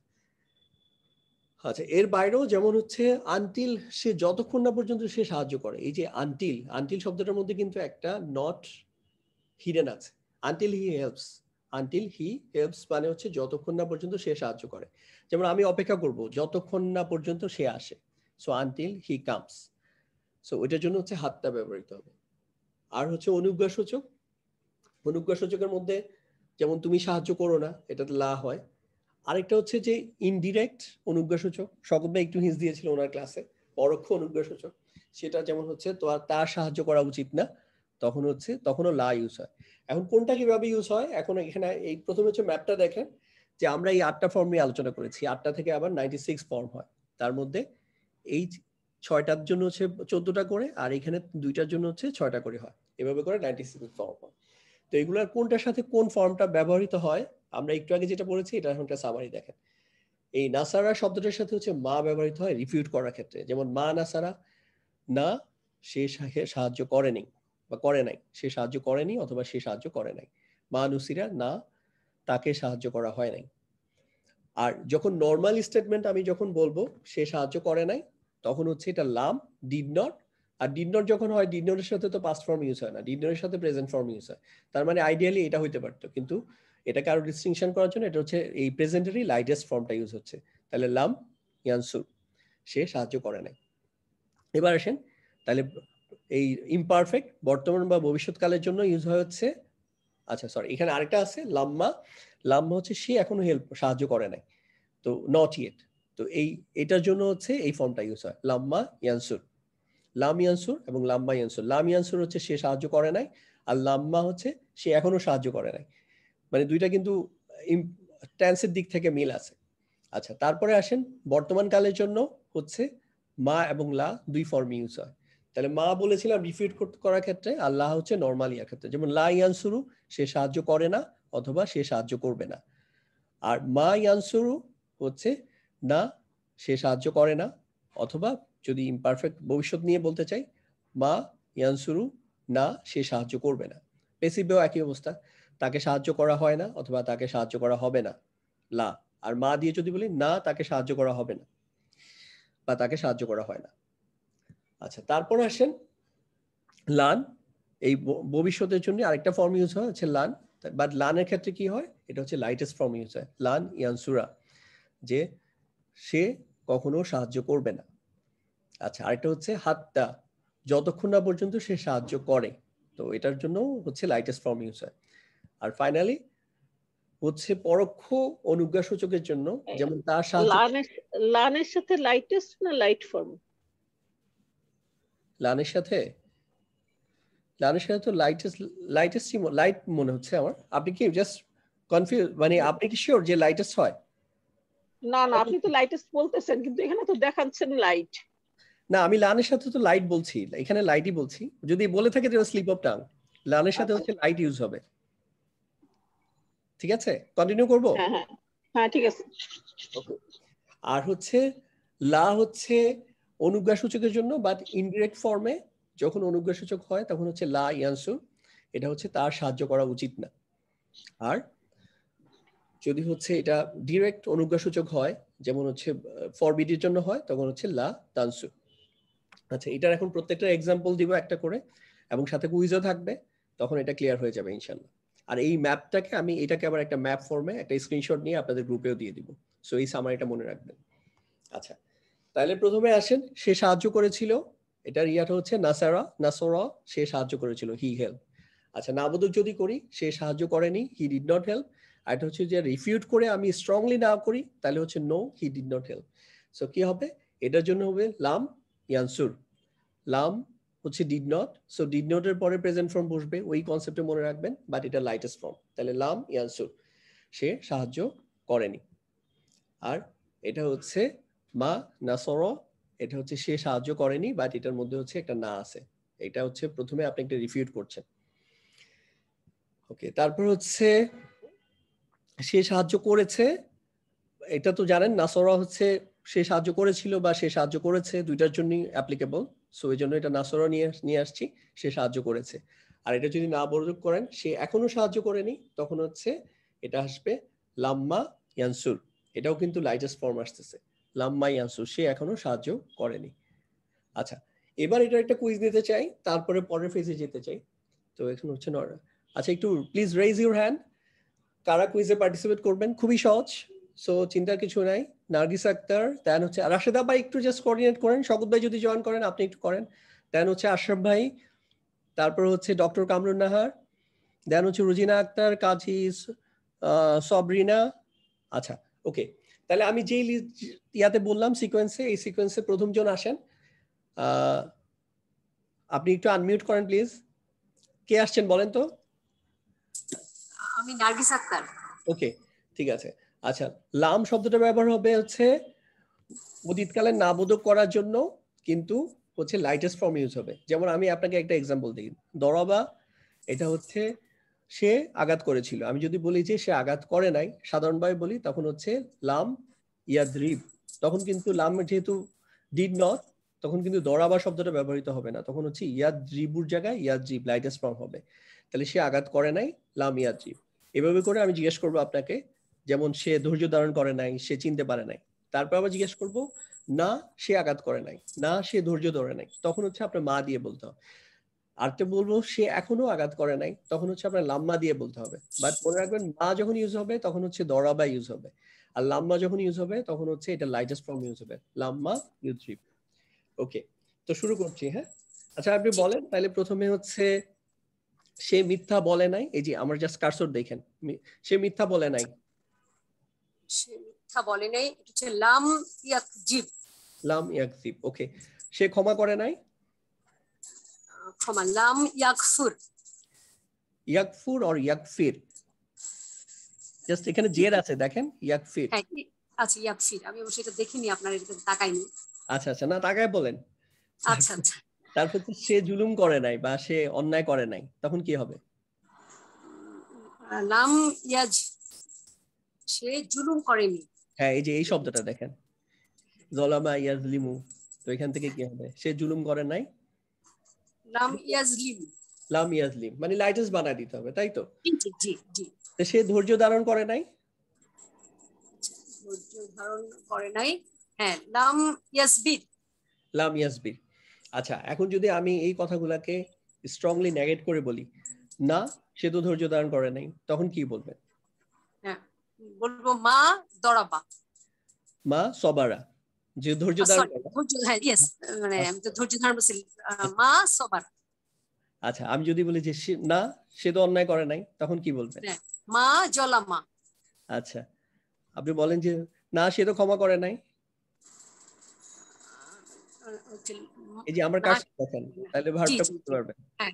আচ্ছা, এর বাইরেও যেমন হচ্ছে আনটিল, সে যতক্ষণ না পর্যন্ত সে সাহায্য করে, এই যে আনটিল, আনটিল শব্দটার মধ্যে কিন্তু একটা নট হিডেন আছে। Until he helps, until he helps মানে হচ্ছে যতক্ষণ না পর্যন্ত সে সাহায্য করে। যেমন আমি অপেক্ষা করব যতক্ষণ না পর্যন্ত সে আসে, so until he comes. So ওইটার জন্য হচ্ছে হাতটা ব্যবহৃত হবে। আর হচ্ছে অনুজ্ঞাসূচক, অনুজ্ঞাসূচকের মধ্যে যেমন তুমি সাহায্য করো না, এটাতে লা হয়। আরেকটা হচ্ছে যে ইনডিরেক্ট অনুজ্ঞাসূচক, শকত ভাই একটু হিন্স দিয়েছিল ওনার ক্লাসে, পরোক্ষ অনুজ্ঞাসূচক, সেটা যেমন হচ্ছে তো তার সাহায্য করা উচিত না, তখন হচ্ছে তখনও লা ইউজ হয়। এখন কোনটা কিভাবে ইউজ হয়, এখন এখানে এই প্রথমে হচ্ছে ম্যাপটা দেখেন, যে আমরা এই 8টা ফর্ম নিয়ে আলোচনা করেছি, 8টা থেকে আবার 96 ফর্ম হয়। তার মধ্যে এই 6টার জন্য হচ্ছে 14টা করে, আর এখানে 2টার জন্য হচ্ছে 6টা করে হয়, এভাবে করে 96 ফর্ম হয়। তো এগুলোর কোনটার সাথে কোন ফর্মটা ব্যবহৃত হয় আমরা একটু আগে যেটা পড়েছি এটা এখন একটা সামারি দেখেন। এই নাসারা শব্দটার সাথে হচ্ছে মা ব্যবহৃত হয় রিফিউট করার ক্ষেত্রে, যেমন মা নাসারা, না সে সাহায্য করেনি বা করে নাই, সে সাহায্য করেনি অথবা সে সাহায্য করে নাই। মা নুসিরা, না তাকে সাহায্য করা হয় নাই। আর যখন নর্মাল স্টেটমেন্ট আমি যখন বলবো সে সাহায্য করে নাই, তখন হচ্ছে এটা লাম, ডিড নট। আর ডিড নট যখন হয়, ডিড নটের সাথে তো পাস্ট ফর্ম ইউজ হয় না, ডিড নটের সাথে প্রেজেন্ট ফর্ম ইউজ হয়। তার মানে আইডিয়ালি এটা হইতে পারতো, কিন্তু এটাকে আরো ডিস্টিংশন করার জন্য এটা হচ্ছে এই প্রেজেন্টেরই লাইটেস্ট ফর্মটা ইউজ হচ্ছে। তাহলে লাম ইয়ানসুর, সে সাহায্য করে নাই। এবার আসেন, তাহলে এই ইমপারফেক্ট বর্তমান বা ভবিষ্যৎকালের জন্য ইউজ হয় হচ্ছে, আচ্ছা সরি এখানে আরেকটা আছে লাম্মা। লাম্মা হচ্ছে সে এখনো সাহায্য করে নাই, তো নট ইয়েট। তো এটার জন্য হচ্ছে এই ফর্মটা ইউজ হয়, লাম্মা ইয়ানসুর। লাম ইয়ানসুর এবং লাম্মা ইয়ানসুর। লাম ইয়ানসুর হচ্ছে সে সাহায্য করে নাই, আর লাম্মা হচ্ছে সে এখনো সাহায্য করে নাই। মানে দুইটা কিন্তু টেন্সের দিক থেকে মিল আছে। আচ্ছা, তারপরে আসেন বর্তমান কালের জন্য হচ্ছে মা এবং লা দুই ফর্ম ইউজ হয়। তাহলে মা বলেছিলাম রিফিউট করার ক্ষেত্রে, আর লা হচ্ছে নরমাল ইয়ার ক্ষেত্রে। যেমন লা ইয়ানসুরু, সে সাহায্য করে না অথবা সে সাহায্য করবে না। আর মা ইয়ানসুরু হচ্ছে না সে সাহায্য করে না, অথবা যদি ইমপারফেক্ট ভবিষ্যৎ নিয়ে বলতে চাই, মা ইয়ানসুরু, না সে সাহায্য করবে না। পেসিভেও একই অবস্থা, তাকে সাহায্য করা হয় না অথবা তাকে সাহায্য করা হবে না, লা। আর মা দিয়ে যদি বলি, না তাকে সাহায্য করা হবে না বা তাকে সাহায্য করা হয় না। আচ্ছা, তারপর আসেন লান। এই ভবিষ্যতের জন্য আরেকটা ফর্ম ইউজ হয় হচ্ছে লান, বাট লানের ক্ষেত্রে কি হয়, এটা হচ্ছে লাইটেস্ট ফর্ম ইউজ হয়, লান ইয়ানসুরা, যে সে কখনো সাহায্য করবে না। আচ্ছা, আরেকটা হচ্ছে হাত্তা, যতক্ষণ না পর্যন্ত সে সাহায্য করে, তো এটার জন্য হচ্ছে লাইটেস্ট ফর্ম ইউজ হয়। আর ফাইনালি হচ্ছে পরোক্ষ অনুজ্ঞা সূচকের জন্য, যেমন তার সাহায্য। লানের সাথে লাইটেস্ট না লাইট ফর্ম? লানের সাথে তো লাইটেস্ট লাইট মনে হচ্ছে আমার। আপনি কি জাস্ট কনফিউজ, মানে আপনি কি শিওর যে লাইটেস্ট হয়? না না, আপনি তো লাইটেস্ট বলতেছেন কিন্তু এখানে তো দেখাচ্ছেন লাইট। না, আমি লানের সাথে তো লাইট বলছি, এখানে লাইটই বলছি। যদি বলে থাকে যে স্লিপ অফ টাং, লানের সাথে হচ্ছে লাইট ইউজ হবে। ঠিক আছে, কন্টিনিউ করব? হ্যাঁ হ্যাঁ হ্যাঁ, ঠিক আছে। আর হচ্ছে লা হচ্ছে অনুজ্ঞা সূচকের জন্য, বাট ইনডিরেক্ট ফর্মে যখন অনুজ্ঞা সূচক হয় তখন হচ্ছে লা ইয়ানসু, এটা হচ্ছে তার সাহায্য করা উচিত না। আর যদি হচ্ছে এটা ডিরেক্ট অনুজ্ঞা সূচক হয়, যেমন হচ্ছে ফরবিডের জন্য হয়, তখন হচ্ছে লা তানসু। আচ্ছা, এটার এখন প্রত্যেকটা এক্সাম্পল দিব একটা করে, এবং সাথে কুইজও থাকবে, তখন এটা ক্লিয়ার হয়ে যাবে ইনশাল্লাহ। আর এই ম্যাপটাকে আমি এটাকে আবার একটা ম্যাপ ফর্মে একটা স্ক্রিনশট নিয়ে আপনাদের গ্রুপেও দিয়ে দিব, সো এই সামারিটা মনে রাখবেন। আচ্ছা, তাহলে প্রথমে আসেন, সে সাহায্য করেছিল, এটার ইয়াটা হচ্ছে নাসরা, সে সাহায্য করেছিল, হি হেল্প। আচ্ছা, নাবোধক যদি করি, সে সাহায্য করেনি, হি ডিড নট হেল্প। আর এটা হচ্ছে যে রিফিউট করে আমি স্ট্রংলি না করি, তাহলে হচ্ছে no, he did not help. So কি হবে, এটার জন্য হবে লাম ইয়ানসুর। লাম হচ্ছে did not, so did not এর পরে প্রেজেন্ট ফর্ম বসবে, ওই কনসেপ্টে মনে রাখবেন, বাট এটা লাইটেস্ট ফর্ম। তাহলে লাম ইয়ানসুর, সে সাহায্য করেনি। আর এটা হচ্ছে মা নাসর, এটা হচ্ছে সে সাহায্য করেনি, বাট এটার মধ্যে হচ্ছে একটা না আছে, এটা হচ্ছে প্রথমে আপনি একটা রিফিউট করছেন। ওকে, তারপর হচ্ছে সে সাহায্য করেছে, এটা তো জানেন নাসরা হচ্ছে সে সাহায্য করেছিল বা সে সাহায্য করেছে, দুইটার জন্যই অ্যাপ্লিকেবল, সো এই জন্য এটা নাসরা নিয়ে আসছি, সে সাহায্য করেছে। আর এটা যদি না বর্ণনা করেন, সে এখনো সাহায্য করেনি, তখন হচ্ছে এটা আসবে লাম্মা ইয়ানসুর, এটাও কিন্তু লাইটেস্ট ফর্ম আসতেছে, লাম্মা ইয়ানসুর, সে এখনো সাহায্য করেনি। আচ্ছা, এবার এটা একটা কুইজ নিতে চাই, তারপরে পরের ফেজে যেতে চাই। তো এখন হচ্ছে আচ্ছা, একটু প্লিজ রেইজ ইউর হ্যান্ড, কারা কুইজে পার্টিসিপেট করবেন, খুবই সহজ, সো চিন্তার কিছু নাই। নার্গিস আক্তার, দেন হচ্ছে রাশেদা ভাই, একটু জাস্ট কোঅর্ডিনেট করেন, শকত ভাই যদি জয়েন করেন আপনি একটু করেন, দেন হচ্ছে আশরাফ ভাই, তারপর হচ্ছে ডক্টর কামরুন নাহার, দেন হচ্ছে রুজিনা আক্তার, কাজী সবরিনা। আচ্ছা, ওকে, তাহলে আমি যেই ইয়াতে বললাম সিকোয়েন্সে, এই সিকোয়েন্সে প্রথম জন আসেন, আপনি একটু আনমিউট করেন প্লিজ। কে আসছেন বলেন তো? আমি নার্গিস আক্তার। ওকে, ঠিক আছে। আচ্ছা, লাম শব্দটা ব্যবহার হবে হচ্ছে অতীতকালের নাবোধক করার জন্য, কিন্তু হচ্ছে লাইটেস্ট ফর্ম ইউজ হবে। যেমন আমি আপনাকে একটা এক্সাম্পল দিই, দরাবা, এটা হচ্ছে সে আঘাত করেছিল। আমি যদি বলি যে সে আঘাত করে নাই, সাধারণভাবে বলি, তখন হচ্ছে লাম ইয়াদরিব। তখন কিন্তু লাম যেহেতু ডিড নট, তখন কিন্তু দরাবা শব্দটা ব্যবহৃত হবে না, তখন হচ্ছে ইয়াদরিবুর জায়গায় ইয়াদরিব লাইটেস্ট ফর্ম হবে। তাহলে সে আঘাত করে নাই, লাম ইয়াদরিব। এভাবে করে আমি জিজ্ঞেস করবো আপনাকে, যেমন সে ধৈর্য ধারণ করে নাই, সে চিনতে পারে নাই। তারপর আবার জিজ্ঞেস করবো, না সে আঘাত করে নাই, না সে ধৈর্য ধরে নাই, তখন হচ্ছে আপনার মা দিয়ে বলতে হবে। আরতে বলবো সে এখনো আঘাত করে নাই, তখন হচ্ছে আপনার লাম্মা দিয়ে বলতে হবে। বাট মনে রাখবেন, মা যখন ইউজ হবে তখন হচ্ছে দরাবা ইউজ হবে, আর লাম্মা যখন ইউজ হবে তখন হচ্ছে এটা লাইটেস্ট ফর্ম ইউজ হবে, লাম্মা ইউদ্রিব। ওকে, তো শুরু করছি। হ্যাঁ, আচ্ছা আপনি বলেন তাহলে প্রথমে হচ্ছে সে মিথ্যা বলে নাই। এই যে আমার জাস্ট কারসর দেখেন, সে মিথ্যা বলে নাই। সে মিথ্যা বলে নাই, এটা হচ্ছে লাম ইয়াকজিব। লাম ইয়াকজিব। ওকে, সে ক্ষমা করে নাই। ক্ষমা, লাম ইয়াকফুর। ইয়াকফুর অর ইয়াকফির? জাস্ট এখানে জের আছে দেখেন, ইয়াকফির। হ্যাঁ, আচ্ছা ইয়াকফির, আমি অবশ্যই এটা দেখিনি, আপনার এটা তাকাইনি। আচ্ছা আচ্ছা, না তাকায় বলেন। আচ্ছা আচ্ছা, তারপর হচ্ছে সে জুলুম করে নাই বা সে অন্যায় করে নাই, তখন কি হবে? লাম ইয়াজ, সে জুলুম করেনি। হ্যাঁ, এই যে এই শব্দটা দেখেন, জলামা ইয়াজলিমু, তো এখান থেকে কি হবে? সে জুলুম করে নাই, লাম ইয়াজলিম। লাম ইয়াজলিম, মানে লাইটেস্ট বানায় দিতে হবে, তাই তো? জি জি জি। তো সে ধৈর্য ধারণ করে নাই। ধৈর্য ধারণ করে নাই, হ্যাঁ, লাম ইয়াসবির। লাম ইয়াসবির। আচ্ছা, এখন যদি আমি এই কথাগুলাকে স্ট্রংলি নেগেট করে বলি, না সে তো ধৈর্য ধারণ করে নাই, তখন কি বলবেন? হ্যাঁ, বলবো মা দরাবা। মা সবারা, যে ধৈর্য ধারণ করে। ধৈর্য, হ্যাঁ ইয়েস, মানে আমি তো ধৈর্য ধারণ বলছি, মা সবারা। আচ্ছা, আমি যদি বলি যে না সে তো অন্যায় করে নাই, তখন কি বলবেন? মা জলামা। আচ্ছা, আপনি বলেন যে না সে তো ক্ষমা করে নাই। এই যে আমার কাছে দেখেন, তাহলে ভার্বটা করতে পারবেন। হ্যাঁ,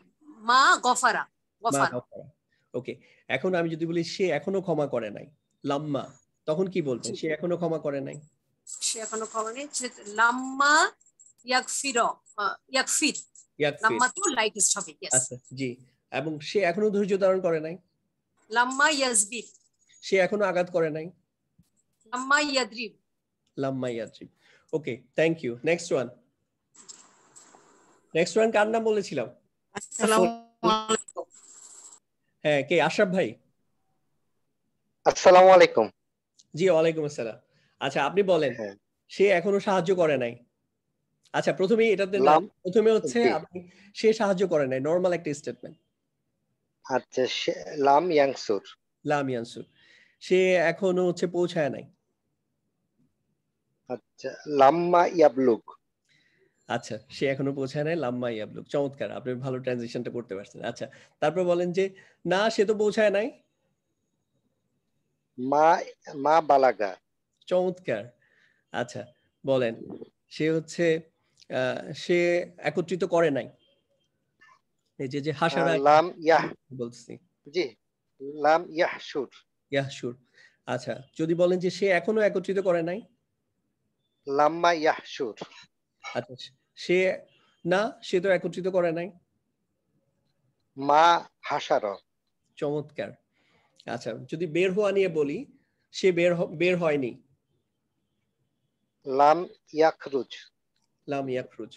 মা গফারা। মা গফারা। ওকে, এখন আমি যদি বলি সে এখনো ক্ষমা করে নাই, লাম্মা, তখন কি বলবেন? সে এখনো ক্ষমা করে নাই। সে এখনো ক্ষমা নেই, লাম্মা ইয়াকফির। ইয়াকফির, লাম্মা তো লাইটেস্ট হবে। আচ্ছা জি, এবং সে এখনো ধৈর্য ধারণ করে নাই। লাম্মা ইয়াজবির। সে এখনো আঘাত করে নাই। লাম্মা ইয়াদরিব। লাম্মা ইয়াদরিব। Okay, thank you. Next one. Next one কার নাম বলেছিলাম? আসসালামু আলাইকুম। হ্যাঁ, কে? আশরাফ ভাই। আসসালামু আলাইকুম। জি, ওয়ালাইকুম আসসালাম। আচ্ছা, আপনি বলেন সে এখনো সাহায্য করে নাই। আচ্ছা, প্রথমে এটাতে না, প্রথমে হচ্ছে আপনি সে সাহায্য করে নাই, নরমাল একটা স্টেটমেন্ট। আচ্ছা, লাম ইয়াংসুর। লাম ইয়ানসুর, সে এখনো হচ্ছে পৌঁছায় নাই। আচ্ছা, লাম্মা ইয়াবলুগ। আচ্ছা, সে এখনো পৌঁছায় নাই, লাম্মা ইয়াবলুগ। চমৎকার, আপনি ভালো ট্রানজিশনটা করতে পারছেন। আচ্ছা, তারপর বলেন যে না সে তো পৌঁছায় নাই। মা বালাগা। চমৎকার। আচ্ছা, বলেন সে হচ্ছে সে একত্রিত করে নাই। এই যে হাসারা, লাম ইয়াহ বলছি। জি, লাম ইয়াহশুর। ইয়াহশুর। আচ্ছা, যদি বলেন যে সে এখনো একত্রিত করে নাই। লাম্মা ইয়াহশুর। আচ্ছা, সে না সে তো একত্রিত করে নাই। মা হাসার। চমৎকার। আচ্ছা, যদি বের হওয়া নিয়ে বলি, সে বের হয়নি। লাম ইয়াখরুজ। লাম ইয়াখরুজ।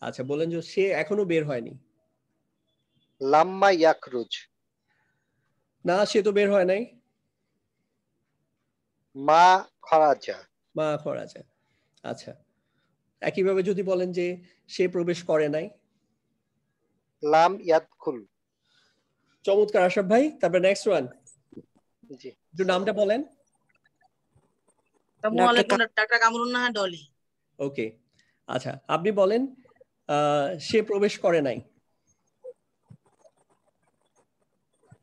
আচ্ছা, বলেন যে সে এখনো বের হয়নি। লাম্মা ইয়াখরুজ। না সে তো বের হয় নাই। মা খরাজা। মা খরাজা। আচ্ছা, একইভাবে যদি বলেন যে সে প্রবেশ করে নাই। লাম ইয়াদখুল। চমৎকার আশরাফ ভাই। তারপর নেক্সট ওয়ান। জি, একটু নামটা বলেন। ডাক্তার কামরুন নাহা ডলি। ওকে, আচ্ছা আপনি বলেন সে প্রবেশ করে নাই।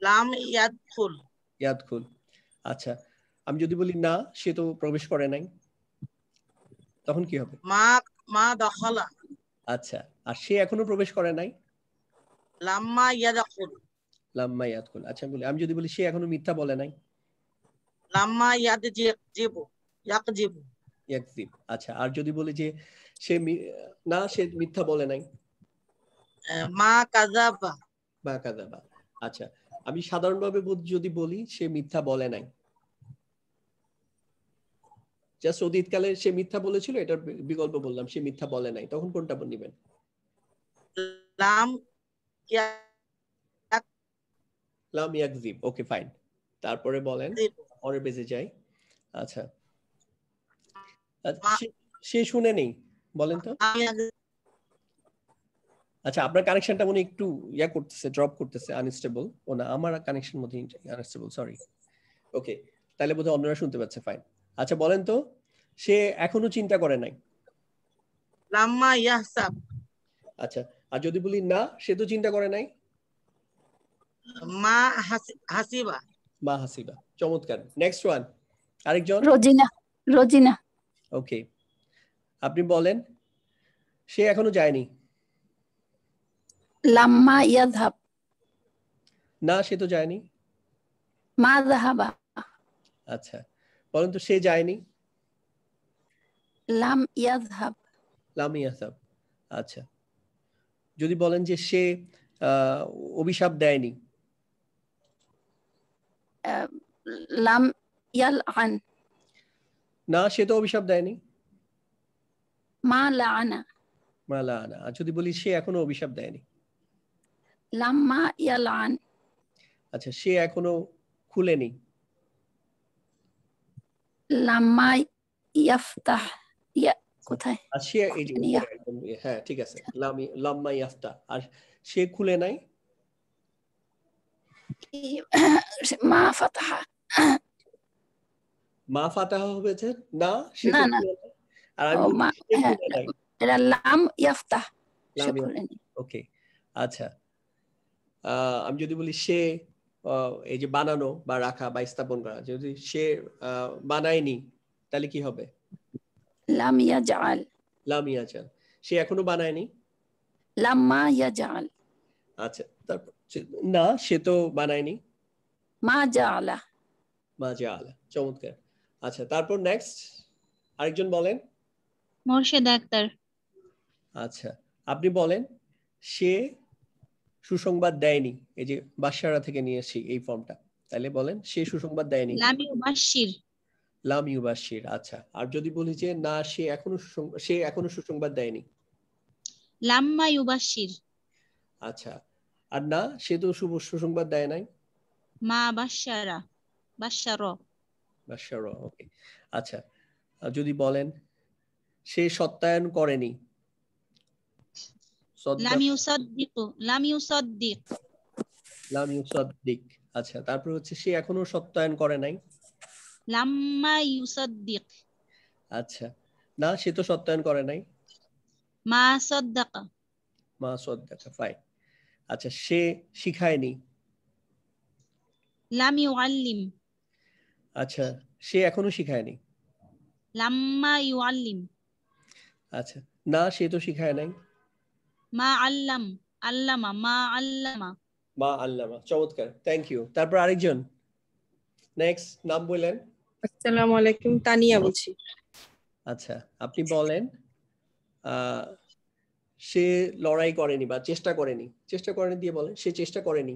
লাম ইয়াদখুল। ইয়াদখুল। আচ্ছা, আমি যদি বলি না সে তো প্রবেশ করে নাই, তখন কি হবে? মা দখলা। আচ্ছা, আর সে এখনো প্রবেশ করে নাই। লাম্মা ইয়াদখুল। লাম্মা ইয়াদখুল। আচ্ছা, আমি যদি বলি সে এখনো মিথ্যা বলে নাই। লাম্মা ইয়াকজিবু। ইয়াকজিবু। ইয়াকজিব। আচ্ছা, আর যদি বলি যে সে না সে মিথ্যা বলে নাই। মা কাযাবা। মা কাযাবা। আচ্ছা, আমি সাধারণভাবে যদি বলি সে মিথ্যা বলে নাই, জাস্ট অতীতকালে সে মিথ্যা বলেছিল, এটার বিকল্প বললাম সে মিথ্যা বলে নাই, তখন কোনটা নেবেন? লাম লাম ইয়াকযিব। Okay fine. তারপরে বলেন, পরের পেজে যাই। আচ্ছা, সে শুনে নেই, বলেন তো। আচ্ছা, আপনার কানেকশনটা মনে একটু ইয়া করতেছে, ড্রপ করতেছে, আনস্টেবল। ও না, আমার কানেকশন মধ্যে আনস্টেবল, সরি। ওকে, তাহলে বোধহয় অন্যরা শুনতে পাচ্ছে, ফাইন। আচ্ছা বলেন তো, সে এখনো চিন্তা করে নাই। লাম্মা ইয়াহসাব। আচ্ছা, আর যদি বলি না, সে তো চিন্তা করে নাই, মা হাসিবা। মা হাসিবা। চমৎকার। নেক্সট ওয়ান, আরেকজন। রোজিনা। রোজিনা। ওকে, আপনি বলেন, সে এখনো যায়নি। লাম্মা ইয়াযহাব। না, সে তো যায়নি। মা যাহাবা। আচ্ছা, বলেন তো, সে যায়নি। লাম ইয়াযহাব। লাম ইয়াযহাব। আচ্ছা, যদি বলেন যে সে অভিশাপ দেয়নি। লাম ইয়ালআন। না, সে তো অভিশাপ দেয়নি। মা লাআনা। মা লাআনা। আর যদি বলি সে এখনো অভিশাপ দেয়নি। লাম্মা ইয়ালআন। আচ্ছা, সে এখনো খুলেনি। লাম্মা ইয়াফতাহ। কোথায়? আর সে এই যে একদম, হ্যাঁ ঠিক আছে, লাম্মা ইয়াফতাহ। আর সে খুলে নাই। মা ফাতাহা। মা ফাতাহা হয়েছে না, সে না না, আর আমি খুলে নাই। এটা লাম ইয়াফতাহ। লাম ইয়াফতাহ। ওকে, আচ্ছা, আমি যদি বলি সে এই যে বানানো বা রাখা বা স্থাপন করা, যদি সে বানায়নি, তাহলে কি হবে? লাম ইয়াজআল। লাম ইয়াজআল। সে এখনো বানায়নি। লাম্মা ইয়াজআল। আচ্ছা, তারপর না, সে তো বানায়নি। মা জাআলা। মা জাআলা। চমৎকার। আচ্ছা, তারপর নেক্সট আরেকজন বলেন। মোর্শেদ আক্তার। আচ্ছা, আপনি বলেন, সে সুসংবাদ দেয়নি। এই যে বাশারা থেকে নিয়েছি এই ফর্মটা, তাহলে বলেন সে সুসংবাদ দেয়নি। লাম ইউবাশশির। লাম ইউবাশশির। আচ্ছা, আর যদি বলি যে না, সে এখনো সুসংবাদ দেয়নি। লাম্মা ইউবাশশির। আচ্ছা, আর না, সে তো সুসংবাদ দেয় নাই। মা বাশশারা। বাশশারা। বাশশারা। ওকে, আচ্ছা, যদি বলেন সে সত্যায়ন করেনি। লাম ইউসাদ্দিক। লাম ইউসাদ্দিক। লাম ইউসাদ্দিক। আচ্ছা, তারপর হচ্ছে সে এখনো সত্যায়ন করে নাই। লাম্মা ইউসাদ্দিক। আচ্ছা, না, সে তো সত্যায়ন করে নাই। মা সাদ্দাকা। মা সাদ্দাকা। ফাইন। আচ্ছা, সে শিখায়নি। লাম ইউআল্লিম। আচ্ছা, সে এখনো শিখায়নি। লাম্মা ইউআল্লিম। আচ্ছা, না, সে তো শিখায় নাই। মা আল্লাম। আল্লামা। মা আল্লামা। মা আল্লামা। চমৎকার, থ্যাংক ইউ। তারপর আরেকজন, নেক্সট নাম বলেন। আসসালামু আলাইকুম, তানিয়া বলছি। আচ্ছা, আপনি বলেন, সে লড়াই করেনি বা চেষ্টা করেনি। চেষ্টা করেনি দিয়ে বলেন, সে চেষ্টা করেনি।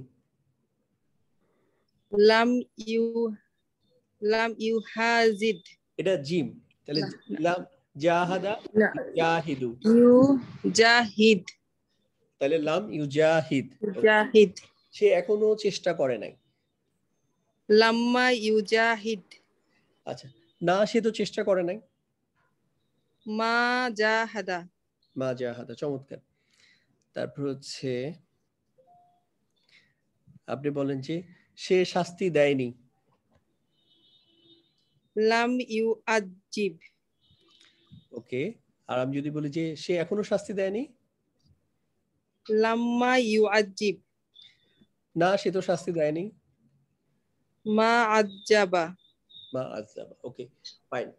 লাম ইউহাজিদ। এটা জিম, তাহলে লাম জাহাদা জাহিদু। ইউজাহিদ। তাহলে লাম ইউজাহিদ। জাহিদ। সে এখনো চেষ্টা করে নাই। লাম্মা ইউজাহিদ। আচ্ছা, না, সে তো চেষ্টা করে নাই। মা জাহাদা। মা জাহাদা। চমৎকার। তারপর হচ্ছে আপনি বলেন যে সে শাস্তি দেয়নি। লাম ইউআজিব। ওকে, আর আমি যদি বলি যে সে এখনো শাস্তি দেয়নি। লাম্মা ইউআজিব। না, সে তো শাস্তি দেয়নি। মা আজ্জাবা। মা আজ্জাবা। ওকে, ফাইন,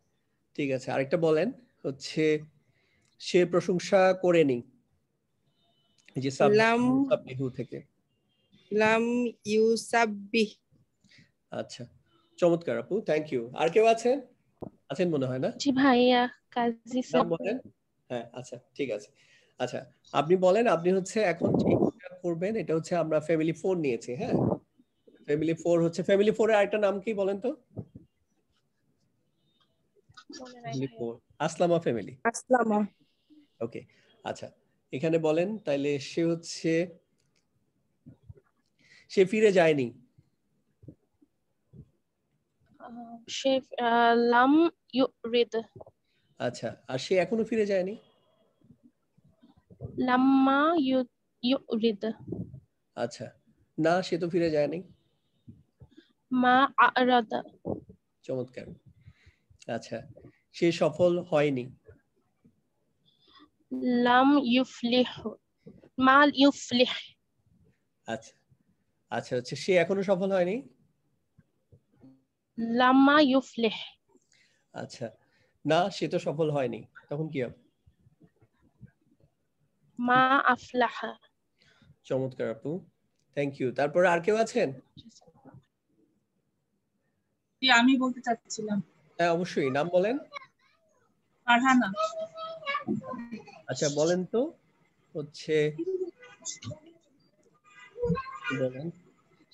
ঠিক আছে। আরেকটা বলেন হচ্ছে সে প্রশংসা করেনি। যে সাববিহু থেকে। লাম ইউসাব্বিহ। আচ্ছা, চমৎকার আপু, থ্যাংক ইউ। আর কেউ আছেন? আছেন মনে হয় না? জি ভাইয়া, কাজী স্যার বলেন। হ্যাঁ, আচ্ছা, ঠিক আছে। আচ্ছা, আপনি বলেন, আপনি হচ্ছে এখন যে করবেন, এটা হচ্ছে আমরা ফ্যামিলি ফোন নিয়েছি। হ্যাঁ, ফ্যামিলি 4 হচ্ছে ফ্যামিলি 4 এর আরেকটা নাম কি বলেন তো? Family 4 আসলামা family. আসলামা। ওকে আচ্ছা এখানে বলেন তাইলে সে হচ্ছে সে ফিরে যায়নি। সে লাম ইউরিদ। আচ্ছা আর সে এখনো ফিরে যায়নি। লাম্মা ইউরিদ। আচ্ছা না সে তো ফিরে যায়নি। মা আরাদা। চমৎকার। আচ্ছা সে সফল হয়নি। লাম ইউফলিহ। মা ইউফলিহ। আচ্ছা আচ্ছা হচ্ছে সে এখনো সফল হয়নি। লাম্মা ইউফলিহ। আচ্ছা না সে তো সফল হয়নি তখন কি হবে? মা আফলাহা। চমৎকার আপু থ্যাংক ইউ। তারপরে আর কেউ আছেন? আমি বলতে চাচ্ছিলাম। হ্যাঁ অবশ্যই নাম বলেন। ফারহানা। আচ্ছা বলেন তো হচ্ছে বলেন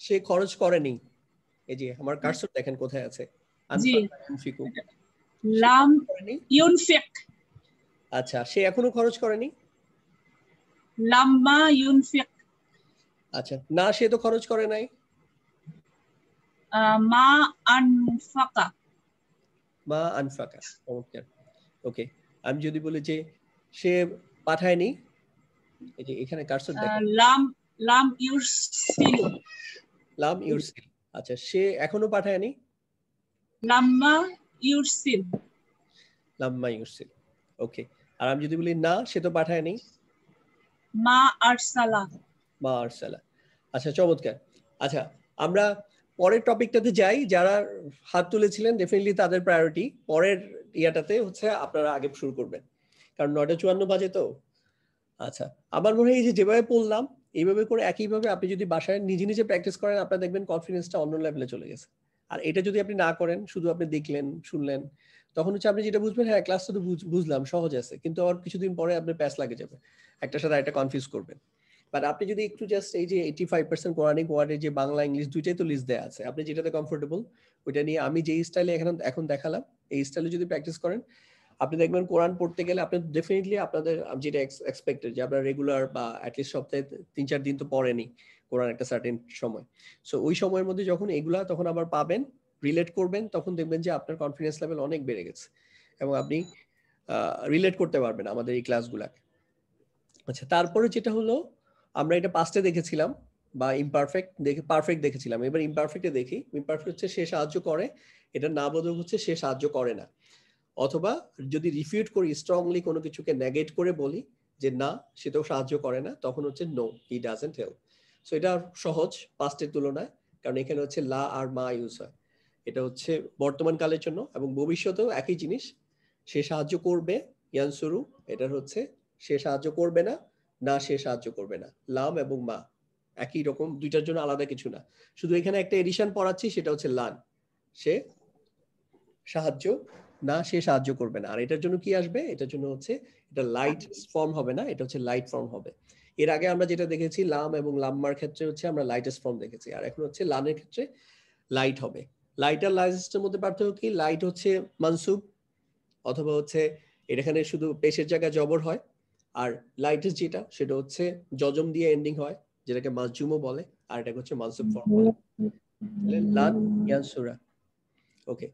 সে খরচ করেনি। এই যে আমার কার্সর দেখেন কোথায় আছে। জি লাম ইউনফিক। আচ্ছা সে এখনো খরচ করেনি। লাম্মা ইউনফিক। আচ্ছা না সে তো খরচ করে নাই। মা আনফাকা। মা আনফাকা। চমৎকার। ওকে আমি যদি বলি যে সে পাঠায়নি। এই যে এখানে কার্সর দেখেন লাম ইউরসিল। লাম ইউরসিল। আচ্ছা সে এখনো পাঠায়নি। লাম্মা ইউরসিল। লাম্মা ইউরসিল। ওকে আর আমি যদি বলি না সে তো পাঠায়নি। মা আরসালা। মা আরসালা। আচ্ছা চমৎকার। আচ্ছা আমরা পরের টপিকটাতে যাই। যারা হাত তুলেছিলেন ডেফিনেটলি তাদের প্রায়োরিটি পরের ইয়াটাতে হচ্ছে আপনারা আগে শুরু করবেন কারণ 9:54 বাজে তো। আচ্ছা আমার মনে হয় এই যে যেভাবে পড়লাম এইভাবে করে একইভাবে আপনি যদি বাসায় নিজে নিজে প্র্যাকটিস করেন আপনারা দেখবেন কনফিডেন্সটা অন্য লেভেলে চলে গেছে। আর এটা যদি আপনি না করেন শুধু আপনি দেখলেন শুনলেন তখন হচ্ছে আপনি যেটা বুঝবেন হ্যাঁ ক্লাসটা তো বুঝলাম সহজ আছে কিন্তু আর কিছুদিন পরে আপনার প্যাস লাগে যাবে একটার সাথে একটা কনফিউজ করবেন। বাট আপনি যদি একটু জাস্ট এই যে 85% কোরআনিক ওয়ার্ডের যে বাংলা ইংলিশ দুইটাই তো লিস্ট দেওয়া আছে আপনি যেটাতে কমফোর্টেবল ওইটা নিয়ে আমি যে স্টাইলে এখন দেখালাম এই স্টাইলে যদি প্র্যাকটিস করেন আপনি দেখবেন কোরআন পড়তে গেলে আপনি ডেফিনেটলি আপনাদের যেটা এক্সপেক্টেড যে আপনারা রেগুলার বা অ্যাটলিস্ট সপ্তাহে 3-4 দিন তো পড়েনি কোরআন একটা সার্টেন সময়। সো ওই সময়ের মধ্যে যখন এগুলা তখন আবার পাবেন রিলেট করবেন তখন দেখবেন যে আপনার কনফিডেন্স লেভেল অনেক বেড়ে গেছে এবং আপনি রিলেট করতে পারবেন আমাদের এই ক্লাসগুলাকে। আচ্ছা তারপরে যেটা হলো আমরা এটা পাস্টে দেখেছিলাম বা ইমপারফেক্ট দেখে পারফেক্ট দেখেছিলাম। এবার ইমপারফেক্টে দেখি। ইমপারফেক্ট হচ্ছে সে সাহায্য করে এটা না বোধক হচ্ছে সে সাহায্য করে না অথবা যদি রিফিউট করি স্ট্রংলি কোনো কিছুকে নেগেট করে বলি যে না সে তো সাহায্য করে না তখন হচ্ছে no he doesn't help. So এটা সহজ পাস্টের তুলনায় কারণ এখানে হচ্ছে লা আর মা ইউজ হয়। এটা হচ্ছে বর্তমান কালের জন্য এবং ভবিষ্যতেও একই জিনিস সে সাহায্য করবে ইয়ানসুরু এটার হচ্ছে সে সাহায্য করবে না না সে সাহায্য করবে না। লাম এবং মা একই রকম দুইটার জন্য আলাদা কিছু না শুধু এখানে একটা এডিশন পড়াচ্ছি সেটা হচ্ছে লান সে সাহায্য না সে সাহায্য করবে না। আর এটার জন্য কি আসবে এটার জন্য হচ্ছে এটা লাইট ফর্ম হবে না এটা হচ্ছে লাইট ফর্ম হবে। এর আগে আমরা যেটা দেখেছি লাম এবং লাম্মার ক্ষেত্রে হচ্ছে আমরা লাইটেস্ট ফর্ম দেখেছি আর এখন হচ্ছে লানের ক্ষেত্রে লাইট হবে। লাইট আর লাইটেস্টের মধ্যে পার্থক্য কি লাইট হচ্ছে মানসুব অথবা হচ্ছে এখানে শুধু পেশের জায়গায় জবর হয় আর লাইটেস্ট যেটা সেটা হচ্ছে জজম দিয়ে এন্ডিং হয় যেটাকে মাজজুমও বলে আর এটাকে হচ্ছে মানসুব ফর্ম বলে লান ইয়ানসুরা। ওকে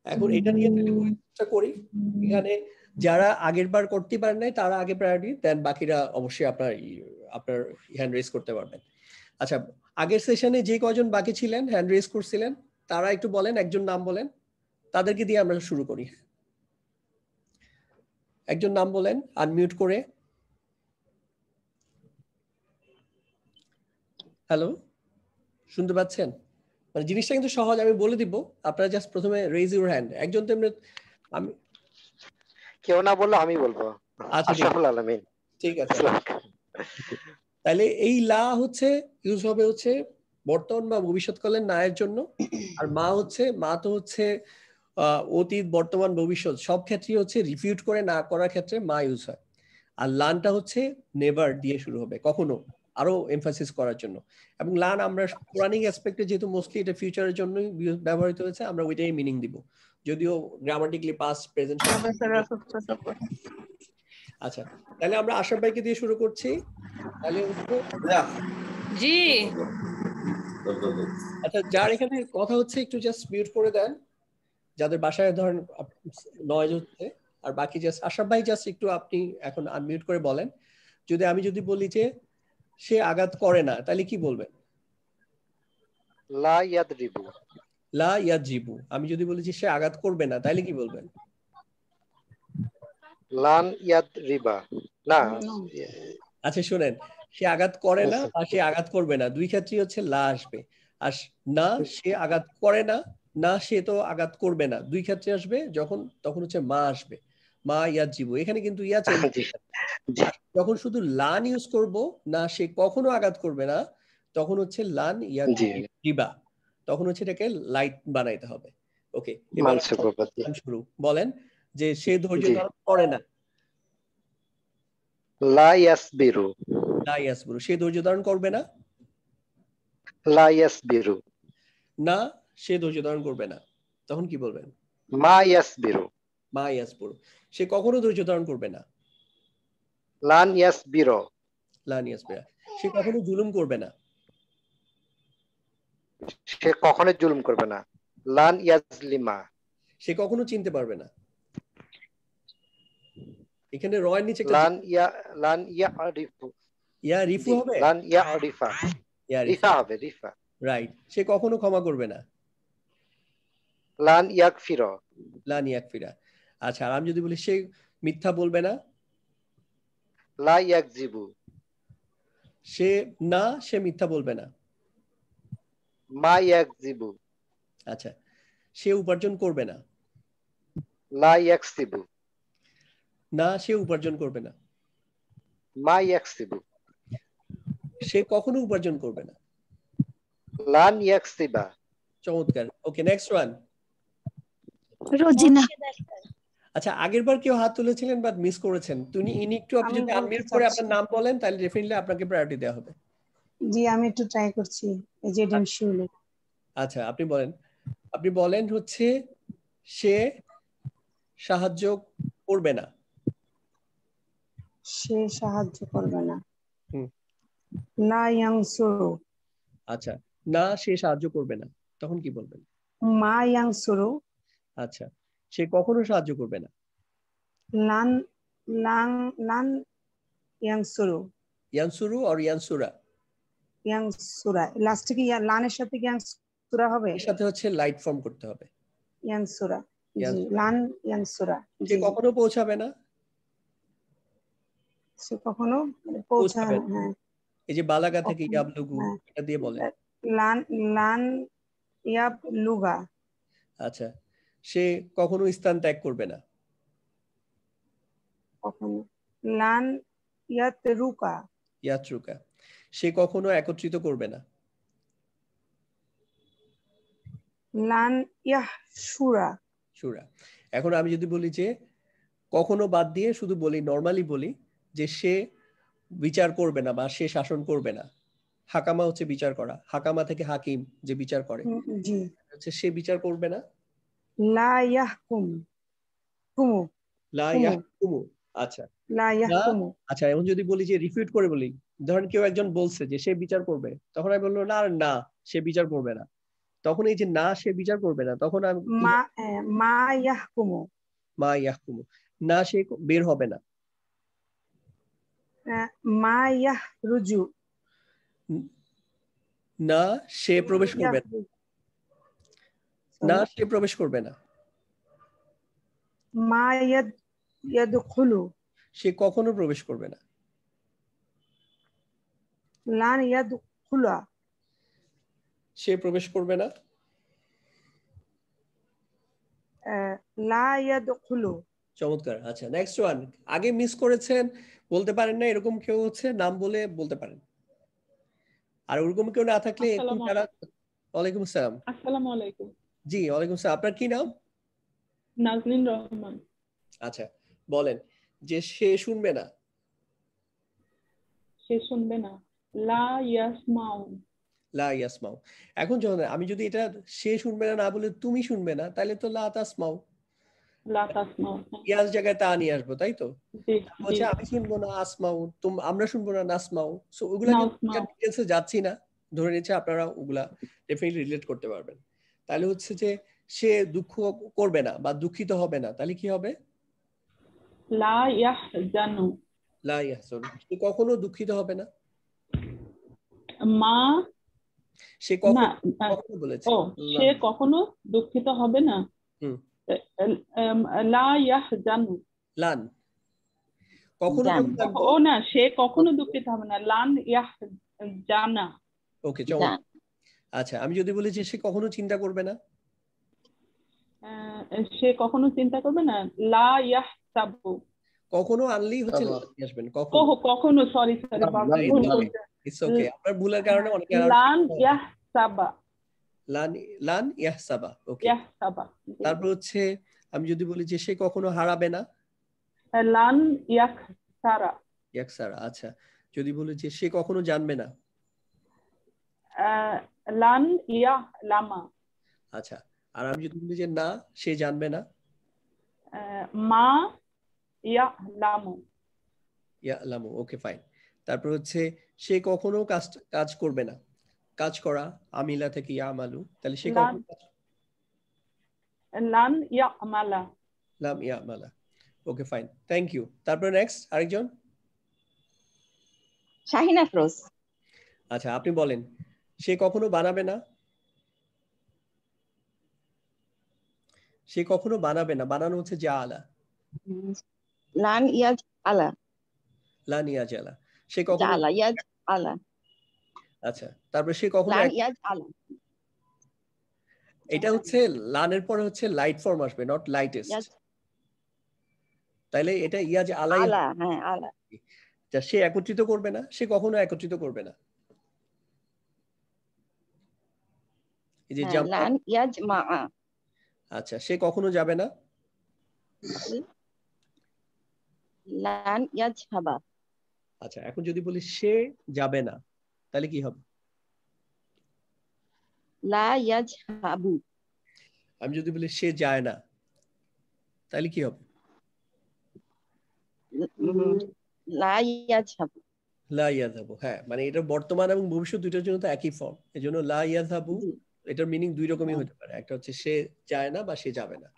এখন এটা নিয়ে চেষ্টা করি এখানে যারা আগের বার করতে পারেন নাই তারা আগে প্রায়োরিটি দেন বাকিরা অবশ্যই আপনার হ্যান্ড রেজ করতে পারবেন। আচ্ছা আগের সেশনে যে কয়জন বাকি ছিলেন হ্যান্ড রেজ করছিলেন তারা একটু বলেন একজন নাম বলেন তাদেরকে দিয়ে আমরা শুরু করি। একজন নাম বলেন আনমিউট করে। হ্যালো শুনতে পাচ্ছেন? মানে জিনিসটা কিন্তু সহজ আমি বলে দিব আপনারা জাস্ট প্রথমে রেজ ইউর হ্যান্ড। একজন তো আমি কেউ না বললে আমি বলবো। আশরাফুল আলামিন। ঠিক আছে তাহলে এই লা হচ্ছে ইউজ হবে হচ্ছে বর্তমান বা ভবিষ্যৎকালের নায়ের জন্য আর মা তো হচ্ছে অতীত বর্তমান ভবিষ্যৎ সব ক্ষেত্রেই হচ্ছে রিফিউট করে না করার ক্ষেত্রে মা ইউজ হয়। আর লানটা হচ্ছে নেভার দিয়ে শুরু হবে কখনো আরো এমফাসিস করার জন্য। এবং লান আমরা কোরআনিক অ্যাসপেক্টে যেহেতু মোস্টলি এটা ফিউচারের জন্যই ব্যবহৃত হয়েছে, আমরা ওইটাই মিনিং দিব, যদিও গ্রামাটিক্যালি পাস্ট প্রেজেন্ট। আচ্ছা, তাহলে আমরা আশরাফ ভাইকে দিয়ে শুরু করছি। তাহলে জি আচ্ছা, যার এখানে কথা হচ্ছে একটু জাস্ট মিউট করে দেন, যাদের বাসায় ধরেন নয়েজ হচ্ছে। আর বাকি জাস্ট আশরাফ ভাই জাস্ট একটু আপনি এখন আনমিউট করে বলেন। আমি যদি বলি যে সে আঘাত করে না, তাহলে কি বলবেন? লা ইয়াদরিবু। লা ইয়াদরিবু। আমি যদি বলি যে সে আঘাত করবে না, তাহলে কি বলবেন? লান ইয়াদরিবা। না, আচ্ছা শুনেন, সে আঘাত করে না আর সে আঘাত করবে না, দুই ক্ষেত্রেই হচ্ছে লা আসবে। আর না সে আঘাত করে না, না সে তো আঘাত করবে না, দুই ক্ষেত্রে আসবে যখন, তখন হচ্ছে মা আসবে, মা ইয়াদরিবু। এখানে কিন্তু ইয়া চেঞ্জ। যখন শুধু লান ইউজ করব, না সে কখনো আঘাত করবে না, তখন হচ্ছে লান ইয়াদরিবা, তখন হচ্ছে এটাকে লাইট বানাইতে হবে। ওকে, এবার শুরু বলেন যে সে ধৈর্য ধারণ করে না। লা ইয়াসবিরু। লা ইয়াসবিরু, সে ধৈর্য ধারণ করবে না। লা ইয়াসবিরু। না সে ধৈর্য ধারণ করবে না, তখন কি বলবেন? মা ইয়াসবিরু। মা ইয়াসবিরু, সে কখনো ধৈর্য ধারণ করবে না। লান ইয়াসবিরু। লান ইয়াসবিরা, সে কখনো জুলুম করবে না। সে কখনো জুলুম করবে না। লান ইয়াজলিমা, সে কখনো চিনতে পারবে না। এখানে রয়ের নিচে লান ইয়ারিফু। ইয়ারিফু হবে, লান ইয়ারিফা। রিফা হবে, রিফা। রাইট। সে কখনো ক্ষমা করবে না। লান ইয়াগফিরা। লান ইয়াগফিরা। আচ্ছা, আর আমি যদি বলি সে মিথ্যা বলবে না। লা ইয়াকজিবু। সে না সে মিথ্যা বলবে না। মা ইয়াকজিবু। আচ্ছা, সে উপার্জন করবে না। লা ইয়াকসিবু। না সে উপার্জন করবে না। মা ইয়াকসিবু। সে কখনো উপার্জন করবে না। লান ইয়াকসিবা। চমৎকার। ওকে, নেক্সট ওয়ান। রোজিনা। আচ্ছা, আগের বার কেউ হাত তুলেছিলেন বাট মিস করেছেন, তুমি একটু আপনি যদি আনমিউট করে আপনার নাম বলেন তাহলে ডেফিনেটলি আপনাকে প্রায়োরিটি দেওয়া হবে। জি, আমি একটু ট্রাই করছি। এই যে এডেন শিউলি। আচ্ছা, আপনি বলেন হচ্ছে সে সাহায্য করবে না। সে সাহায্য করবে না। লা ইয়ানসুরু। আচ্ছা, না সে সাহায্য করবে না, তখন কি বলবেন? মা ইয়ানসুরু। আচ্ছা, সে কখনো সাহায্য করবে না। লান লান লান ইয়ানসুরু। ইয়ানসুরু আর ইয়ানসুরা। ইয়ানসুরা, লাস্টে কি লানের সাথে কি ইয়ানসুরা হবে? এর সাথে হচ্ছে লাইট ফর্ম করতে হবে। ইয়ানসুরা। জি, লান ইয়ানসুরা। সে কখনো পৌঁছাবে না। সে কখনো পৌঁছাবে না। এই যে বালাগা থেকে ইয়াবলুগু, এটা দিয়ে বলেন। লান লান ইয়াবলুগা। আচ্ছা, সে কখনো স্থান ত্যাগ করবে না। কখনো। লান ইয়াতরুকা। ইয়াতরুকা, সে কখনো একত্রিত করবে না। লান ইয়াহশুরা। শুরা। এখন আমি যদি বলি যে কখনো বাদ দিয়ে শুধু বলি, নরমালি বলি যে সে বিচার করবে না বা সে শাসন করবে না। হাকামা হচ্ছে বিচার করা, হাকামা থেকে হাকিম যে বিচার করে, জি, হচ্ছে সে বিচার করবে না। লা ইয়াহকুম কুমু। লা ইয়াহকুমু। আচ্ছা, লা ইয়াহকুমু। আচ্ছা, এখন যদি বলি যে রিফিউট করে বলি, ধরেন কেউ একজন বলছে যে সে বিচার করবে, তখন আমি বলবো না না সে বিচার করবে না, তখন এই যে না সে বিচার করবে না, তখন আমি মা ইয়াহকুমু। মা ইয়াহকুমু, না সে বের হবে না। মা ইয়াহরুজু। না সে প্রবেশ করবে না। না সে প্রবেশ করবে না। মা ইয়াদখুলু। সে কখনো প্রবেশ করবে না। লান ইয়াদখুলা। সে প্রবেশ করবে না। লা ইয়াদখুলু। চমৎকার। আচ্ছা, নেক্সট ওয়ান। আগে মিস করেছেন, বলতে পারেন না, এরকম কেউ হচ্ছে নাম বলে বলতে পারেন। আর ওরকম কেউ না থাকলে ওয়ালাইকুম আসসালাম। আসসালামু আলাইকুম। জি, ওয়ালাইকুম আসসালাম। আপনার কি নাম? নাজনীন রহমান। আচ্ছা, বলেন যে সে শুনবে না। সে শুনবে না। লা ইয়াসমাউ। লা ইয়াসমাউ। এখন যখন আমি যদি এটা সে শুনবে না না বলে তুমি শুনবে না, তাহলে তো লা তাসমাউ। লা তাসমাউ। ইয়াস জায়গায় তা নিয়ে আসবো, তাই তো? জি বলছে জি। আমি শুনবো না আসমাউ, আমরা শুনবো না নাসমাউ। সো ওগুলা নাসমাউ। ডিটেইলসে যাচ্ছি না, ধরে নিচ্ছে আপনারা ওগুলা ডেফিনেটলি রিলেট করতে পারবেন। তাহলে হচ্ছে যে সে দুঃখ করবে না বা দুঃখিত হবে না, তাহলে কি হবে? লা ইয়াহজানু। লা ইয়াহজানু, সে কখনো দুঃখিত হবে না। মা সে না কখনো বলেছে ও সে কখনো দুঃখিত হবে না। হুম। লা ইয়াহজানু। লান কখনো ও না, সে কখনো দুঃখিত হবে না। লান ইয়াহজানা। ওকে চমৎকার। আচ্ছা, আমি যদি বলি যে সে কখনো চিন্তা করবে না, সে কখনো চিন্তা করবে না। লা ইয়াহসাবু। কখনো আনলেই হচ্ছে আসবেন কখনো সরি ইটস ওকে, আপনার ভুলের কারণে অনেকে লান ইয়াহসাবা। লান ইয়াহসাবা। ওকে, ইয়াহসাবা। তারপর হচ্ছে আমি যদি বলি যে সে কখনো হারাবে না, লান ইয়াখসারা। ইয়াখসারা। আচ্ছা, যদি বলি যে সে কখনো জানবে না, লান ইয়ালামা। আচ্ছা, আর আমি যদি বলি যে না সে জানবে না, মা ইয়ালামু। ইয়ালামু। Okay fine. তারপর হচ্ছে সে কখনো কাজ করবে না, কাজ করা আমিলা থেকে ইয়ামালু, তাহলে সে কখনো লান ইয়ামালা। লাম ইয়ামালা। Okay fine, thank you. তারপর নেক্সট আরেকজন শাহিনা আফরোজ। আচ্ছা, আপনি বলেন সে কখনো বানাবে না, সে কখনো বানাবে না, বানানো হচ্ছে জাআলা। লান ইয়াজআলা। লান ইয়াজআলা, সে কখনো জাআলা ইয়াজআলা। আচ্ছা, তারপর সে কখনো লান ইয়াজআলা। এটা হচ্ছে লানের পরে হচ্ছে লাইট ফর্ম আসবে, নট লাইটেস্ট। তাইলে এটা ইয়াজআলা। হ্যাঁ আলা। যা সে একত্রিত করবে না, সে কখনো একত্রিত করবে না। এই যে লান ইয়াজমা। আচ্ছা, সে কখনো যাবে না, লান ইয়াজহাবা। আচ্ছা, এখন যদি বলি সে যাবে না, তাহলে কি হবে? লা ইয়াজহাবু। আমি যদি বলি সে যায় না, তাহলে কি হবে? লা ইয়াজহাবু। লা ইয়াযহাবু। হ্যাঁ, মানে এটা বর্তমান এবং ভবিষ্যৎ দুইটার জন্য তো একই ফর্ম, এজন্য লা ইয়াযহাবু এটার মিনিং দুই রকমই হতে পারে। একটা হচ্ছে সে যায় না বা সে যাবে না।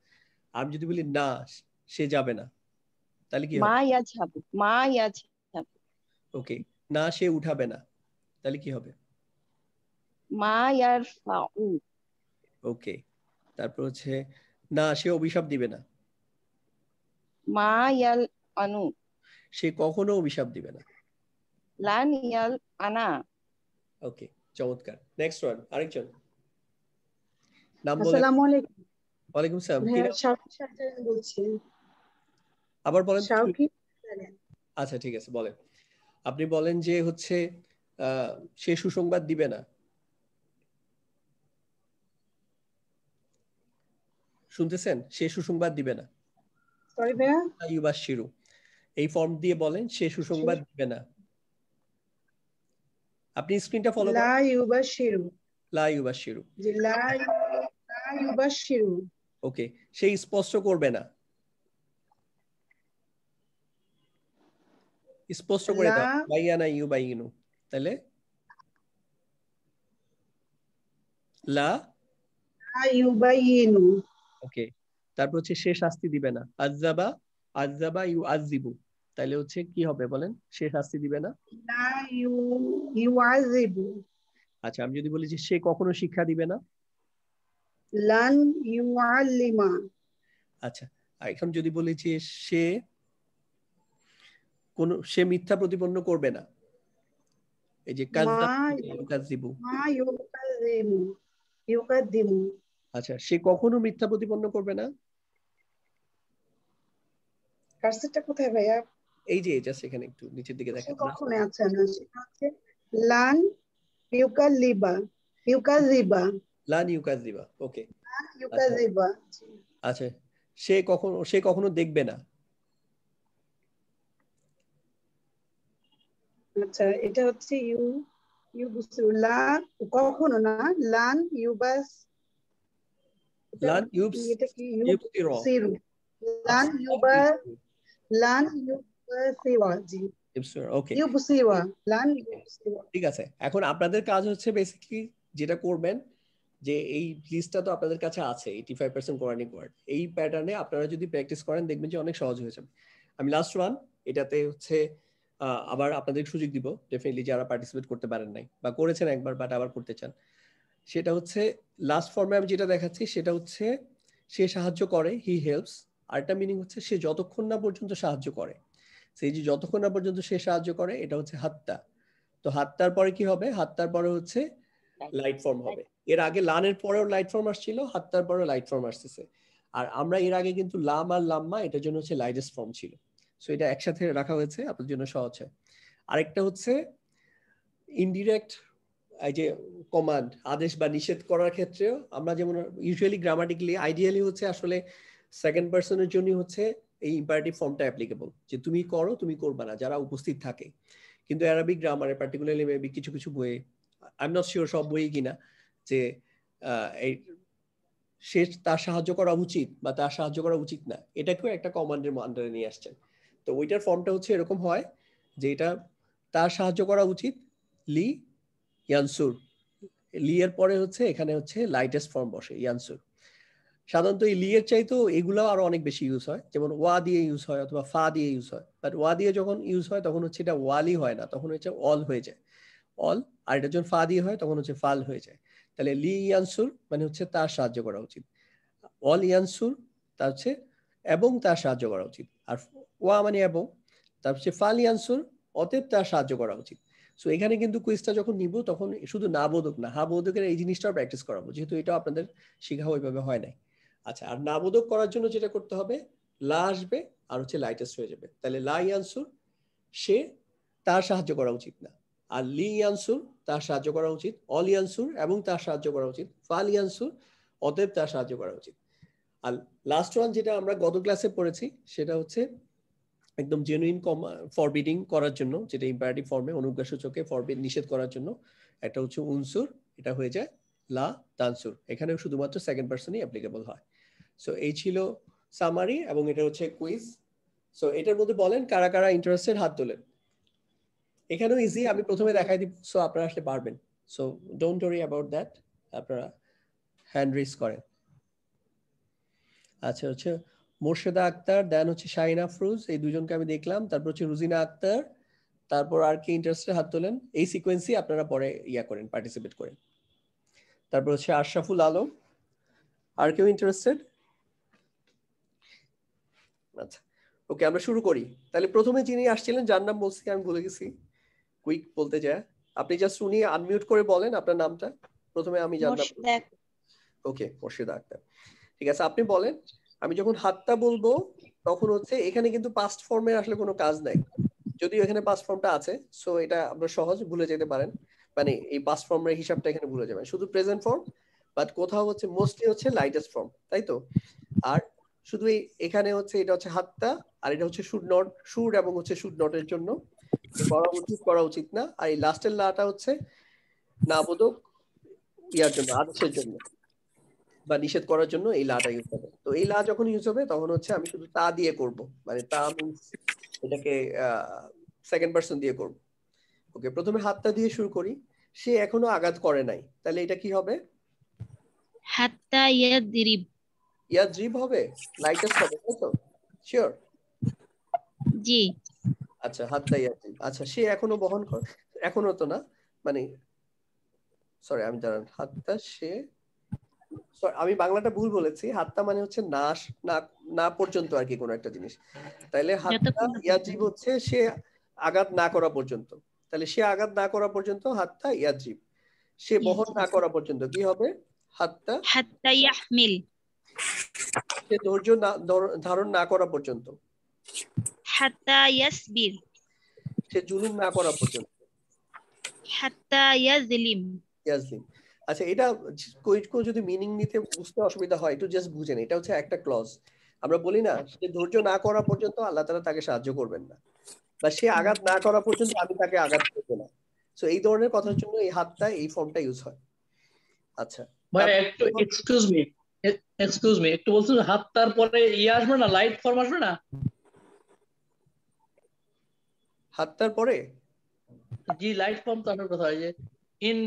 আমি যদি বলি না সে যাবে না, তাহলে কি হবে? মা ইয়াজহাবু। মা ইয়াজহাবু। ওকে, না সে উঠাবে না, তাহলে কি হবে? মা ইয়ারফাউ। ওকে, তারপর হচ্ছে না সে অভিশাপ দিবে না, মা ইয়াল আনু। সে কখনো অভিশাপ দিবে না, লান ইয়াল আনা। ওকে, চমৎকার। নেক্সট ওয়ান আরেকজন নাম বলেন। আসসালামু আলাইকুম। ওয়ালাইকুম সালাম। কি নাম? শাওকি সাজান বলছি। আবার বলেন। শাওকি। আচ্ছা ঠিক আছে, বলেন। আপনি বলেন যে হচ্ছে সে সুসংবাদ দিবে না। শুনতেছেন? সে সুসংবাদ দিবে না। সরি ভাইয়া। ইউবাশশিরু, এই ফর্ম দিয়ে বলেন সে সুসংবাদ দিবে না। আপনি স্ক্রিনটা ফলো করুন। লা ইউবাশশিরু। লা ইউবাশশিরু। জি, লা ইউবাশশিরু। ওকে, সে স্পষ্ট করবে না। স্পষ্ট করে দাও। বাইয়ানা ইউবাইনু, তাহলে লা ইউবাইনু। ওকে, তারপর হচ্ছে সে শাস্তি দিবে না। আযযাবা, আযযাবা ইউআযযিবু, তাহলে হচ্ছে কি হবে বলেন? সে শাস্তি দিবে না। লা ইউআযিবু। আচ্ছা, আমি যদি বলি যে সে কখনো শিক্ষা দিবে না। লান ইউআল্লিমা। আচ্ছা, আর এখন যদি বলি যে সে মিথ্যা প্রতিপন্ন করবে না। এই যে কাযযাবু। মা ইউকাযযিবু। আচ্ছা, সে কখনো মিথ্যা প্রতিপন্ন করবে না। কারসিটা কোথায় ভাইয়া? এই যে জাস্ট এখানে একটু নিচের দিকে দেখেন। কখনো আছে না, সেটা হচ্ছে লান ইউকাযযিবা। ইউকাযযিবা। লান ইউকাযযিবা। ওকে, লান ইউকাযযিবা। আচ্ছা, সে কখনো দেখবে না। আচ্ছা এটা হচ্ছে ইউবসিরু লা কখনো না লান ইউবাস লান এটা কি ইউবসিরু ইউবসিরু লান ইউবাসিরা জি ওকে ইউবসিরা লান ইউবসিরা। ঠিক আছে, এখন আপনাদের কাজ হচ্ছে বেসিক্যালি যেটা করবেন যে এই লিস্টটা তো আপনাদের কাছে আছে 85% কোরানিক ওয়ার্ড, এই প্যাটার্নে আপনারা যদি প্র্যাকটিস করেন দেখবেন যে অনেক সহজ হয়ে যাবে। আমি লাস্ট ওয়ান এটাতে হচ্ছে আবার আপনাদের সুযোগ দিব ডেফিনেটলি যারা পার্টিসিপেট করতে পারেন নাই বা করেছেন একবার বাট আবার করতে চান। সেটা হচ্ছে লাস্ট ফর্মে আমি যেটা দেখাচ্ছি সেটা হচ্ছে সে সাহায্য করে, হি হেল্পস। আরেকটা মিনিং হচ্ছে সে যতক্ষণ না পর্যন্ত সাহায্য করে, সেই যে যতক্ষণ না পর্যন্ত সে সাহায্য করে এটা হচ্ছে হাত্তা। তো হাত্তার পরে কি হবে? হাত্তার পরে হচ্ছে লাইট ফর্ম হবে। এর আগে লানের পরেও লাইট ফর্ম আসছিল, হাত্তার পরেও লাইট ফর্ম আসতেছে। আর আমরা এর আগে কিন্তু লাম আর লাম্মা এটার জন্য হচ্ছে লাইটেস্ট ফর্ম ছিল। সো এটা একসাথে রাখা হয়েছে আপনাদের জন্য সহজ হয়। আরেকটা হচ্ছে ইনডিরেক্ট এই যে কমান্ড আদেশ বা নিষেধ করার ক্ষেত্রেও আমরা যেমন ইউজুয়ালি গ্রামাটিক্যালি আইডিয়ালি হচ্ছে আসলে সেকেন্ড পারসনের জন্য হচ্ছে এই ইম্পারেটিভ ফর্মটা অ্যাপ্লিকেবল, যে তুমি করো তুমি করবা না যারা উপস্থিত থাকে। কিন্তু অ্যারাবিক গ্রামারে পার্টিকুলারলি মেবি কিছু কিছু বইয়ে, আই এম নট শিওর সব বইয়ে কিনা, যে এই সে তার সাহায্য করা উচিত বা তার সাহায্য করা উচিত না, এটাকেও একটা কমান্ডের আন্ডারে নিয়ে আসছেন। তো ওইটার ফর্মটা হচ্ছে এরকম হয় যে এটা তার সাহায্য করা উচিত লি ইয়ানসুর, লি এর পরে হচ্ছে এখানে হচ্ছে লাইটেস্ট ফর্ম বসে ইয়ানসুর। সাধারণত এই লি এর চাইতেও এগুলো আরো অনেক বেশি ইউজ হয়, যেমন ওয়া দিয়ে ইউজ হয় অথবা ফা দিয়ে ইউজ হয়। বাট ওয়া দিয়ে যখন ইউজ হয় তখন হচ্ছে এটা ওয়ালি হয় না, তখন হচ্ছে অল হয়ে যায় অল। আর এটা যখন ফা দিয়ে হয় তখন হচ্ছে ফাল হয়ে যায়। তাহলে লি ইয়ানসুর মানে হচ্ছে তার সাহায্য করা উচিত, অল ইয়ানসুর তা হচ্ছে এবং তার সাহায্য করা উচিত, আর ওয়া মানে এবং, তার হচ্ছে ফাল ইয়ানসুর অতএব তার সাহায্য করা উচিত। সো এখানে কিন্তু কুইজটা যখন নিব তখন শুধু না বোধক না হা বোধকের এই জিনিসটাও প্র্যাকটিস করাবো, যেহেতু এটা আপনাদের শেখা ওইভাবে হয় নাই। আচ্ছা, আর না বোধক করার জন্য যেটা করতে হবে লা আসবে আর হচ্ছে লাইটেস্ট হয়ে যাবে। তাহলে লা ইয়ানসুর সে তার সাহায্য করা উচিত না, আর লি ইয়ানসুর তার সাহায্য করা উচিত, অল ইয়ানসুর এবং তার সাহায্য করা উচিত, ফাল ইয়ানসুর অতএব তার সাহায্য করা উচিত। আর লাস্ট ওয়ান যেটা আমরা গত ক্লাসে পড়েছি সেটা হচ্ছে একদম জেনুইন ফরবিডিং করার জন্য, যেটা ইম্পারেটিভ ফর্মে অনুজ্ঞা সূচকে ফরবিড নিষেধ করার জন্য একটা হচ্ছে উনসুর, এটা হয়ে যায় লা তানসুর। এখানেও শুধুমাত্র সেকেন্ড পারসনই অ্যাপ্লিকেবল হয়। সো এই ছিল সামারি এবং এটা হচ্ছে কুইজ। সো এটার মধ্যে বলেন কারা কারা ইন্টারেস্টেড, হাত তোলেন। এখানেও ইজি, আমি প্রথমে দেখাই দিব, সো আপনারা আসলে পারবেন। So don't worry about that, আপনারা হ্যান্ড রেজ করেন। আচ্ছা, হচ্ছে মোর্শেদা আক্তার, দেন হচ্ছে শাহিনা আফরোজ, এই দুজনকে আমি দেখলাম। তারপর হচ্ছে রুজিনা আক্তার, তারপর আর কি ইন্টারেস্টেড হাত তোলেন। এই সিকোয়েন্সই আপনারা পরে করেন, পার্টিসিপেট করেন। তারপর হচ্ছে আশরাফুল আলম, আর কেউ ইন্টারেস্টেড? আচ্ছা, ওকে, আমরা শুরু করি। তাহলে প্রথমে যিনি আসছিলেন যার নাম বলছি আমি ভুলে গেছি, কুইক বলতে যায়, আপনি জাস্ট উনি আনমিউট করে বলেন আপনার নামটা। প্রথমে আমি জানলাম। ওকে, মোর্শেদা আক্তার, ঠিক আছে, আপনি বলেন। আমি যখন হাতটা বলবো তখন হচ্ছে এখানে কিন্তু পাস্ট ফর্মের আসলে কোনো কাজ নাই, যদিও এখানে পাস্ট ফর্মটা আছে। সো এটা আপনারা সহজ ভুলে যেতে পারেন, মানে এই পাস্ট ফর্মের হিসাবটা এখানে ভুলে যাবেন, শুধু প্রেজেন্ট ফর্ম। বাট কোথাও হচ্ছে মোস্টলি হচ্ছে লাইটেস্ট ফর্ম, তাই তো? আর শুধু এখানে হচ্ছে এটা হচ্ছে হাতটা, আর এটা হচ্ছে শুড নট, শুড এবং হচ্ছে শুড নটের জন্য করা উচিত করা উচিত না। আর এই লাস্টের লাটা হচ্ছে না বোধক ইয়ার জন্য, আদেশের জন্য বা নিষেধ করার জন্য এই লাটা ইউজ হবে। তো এই লা যখন ইউজ হবে তখন হচ্ছে আমি শুধু তা দিয়ে করব, মানে তা মিন্স এটাকে সেকেন্ড পারসন দিয়ে করব। ওকে, প্রথমে হাতটা দিয়ে শুরু করি। সে এখনো আঘাত করে নাই, তাহলে এটা কি হবে? হাত্তা ইয়াদরিব। ইয়াদরিব হবে, লাইটেস্ট হবে, তাই তো? শিওর? জি। আচ্ছা, হাতটা ইয়াদরিব। আচ্ছা, সে এখনো বহন করে, এখনো তো না, মানে সরি আমি দাঁড়ান, হাতটা সে, আমি বাংলাটা ভুল বলেছি, হাতটা মানে হচ্ছে না না পর্যন্ত আর কি কোনো একটা জিনিস। তাহলে হাতটা ইয়াদরিব হচ্ছে সে আঘাত না করা পর্যন্ত, তাহলে সে আঘাত না করা পর্যন্ত হাতটা ইয়াদরিব। সে বহন না করা পর্যন্ত কি হবে? হাতটা হাত্তা ইয়াহমিল। সে ধৈর্য ধারণ না করা পর্যন্ত। হাত্তা ইয়াসবির। সে জুলুম না করা পর্যন্ত। হাত্তা ইয়াজলিম। ইয়াজলিম। আচ্ছা, এটা যদি মিনিং নিতে বুঝতে অসুবিধা হয় একটু জাস্ট বুঝেন, এটা হচ্ছে একটা ক্লজ। আমরা বলি না, সে ধৈর্য না করা পর্যন্ত আল্লাহ তাআলা তাকে সাহায্য করবেন না। বা সে আঘাত না করা পর্যন্ত আমি তাকে আঘাত করব না। সো এই ধরনের কথার জন্য এই হাতটা এই ফর্মটা ইউজ হয়। আচ্ছা ভাই একটু এক্সকিউজ মি একটু বলছেন হাত তারপরে ইয়ে আসবে না, লাইট ফর্ম আসবে না? হাত তারপরে জি লাইট ফর্ম তো আপনার কথা যে ইন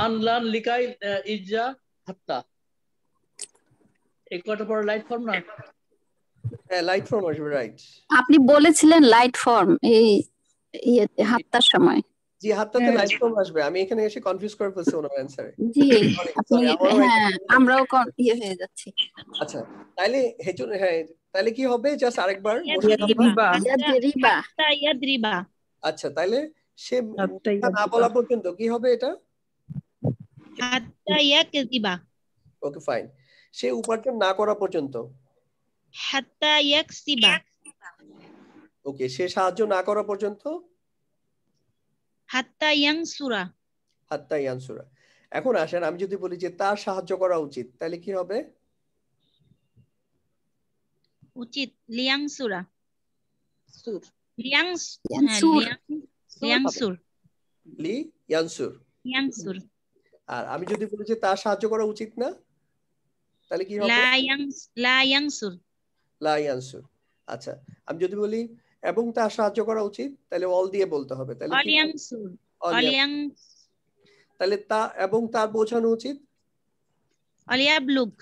আনলান লিকাই ইজা হাত্তা, এই কয়টা পরে লাইট ফর্ম না? হ্যাঁ লাইট ফর্ম আসবে, রাইট। আপনি বলেছিলেন লাইট ফর্ম এই ইয়েতে হাত্তার সময়। জি হাতটাতে লাইট ফর্ম আসবে, আমি এখানে এসে কনফিউজ করে ফেলছি ওনার অ্যানসারে। জি আপনি হ্যাঁ আমরাও ইয়ে হয়ে যাচ্ছি। আচ্ছা তাইলে হ্যাঁ তাইলে কি হবে জাস্ট আরেকবার ইয়াদরিবা। আচ্ছা তাইলে সে না বলা পর্যন্ত কি হবে এটা? হাত্তা ইয়াকযিবা। Okay fine. সে উপার্জন না করা পর্যন্ত হাত্তা ইয়াকসিবা। ওকে সে সাহায্য না করা পর্যন্ত হাত্তা ইয়ানসুরা। হাত্তা ইয়ানসুরা। এখন আসেন আমি যদি বলি যে তার সাহায্য করা উচিত, তাহলে কি হবে? উচিত লিয়াংসুরা। সুর লিয়াংসুর। লিয়াংসুর। আর আমি যদি বলি যে তার সাহায্য করা উচিত না, তাহলে কি হবে? লা ইয়াংসুর। লা ইয়ানসুর। আচ্ছা আমি যদি বলি এবং তার সাহায্য করা উচিত, তাহলে অল দিয়ে বলতে হবে। তাহলে তাহলে তা এবং তার বোঝানো উচিত অলিয়াবলুক।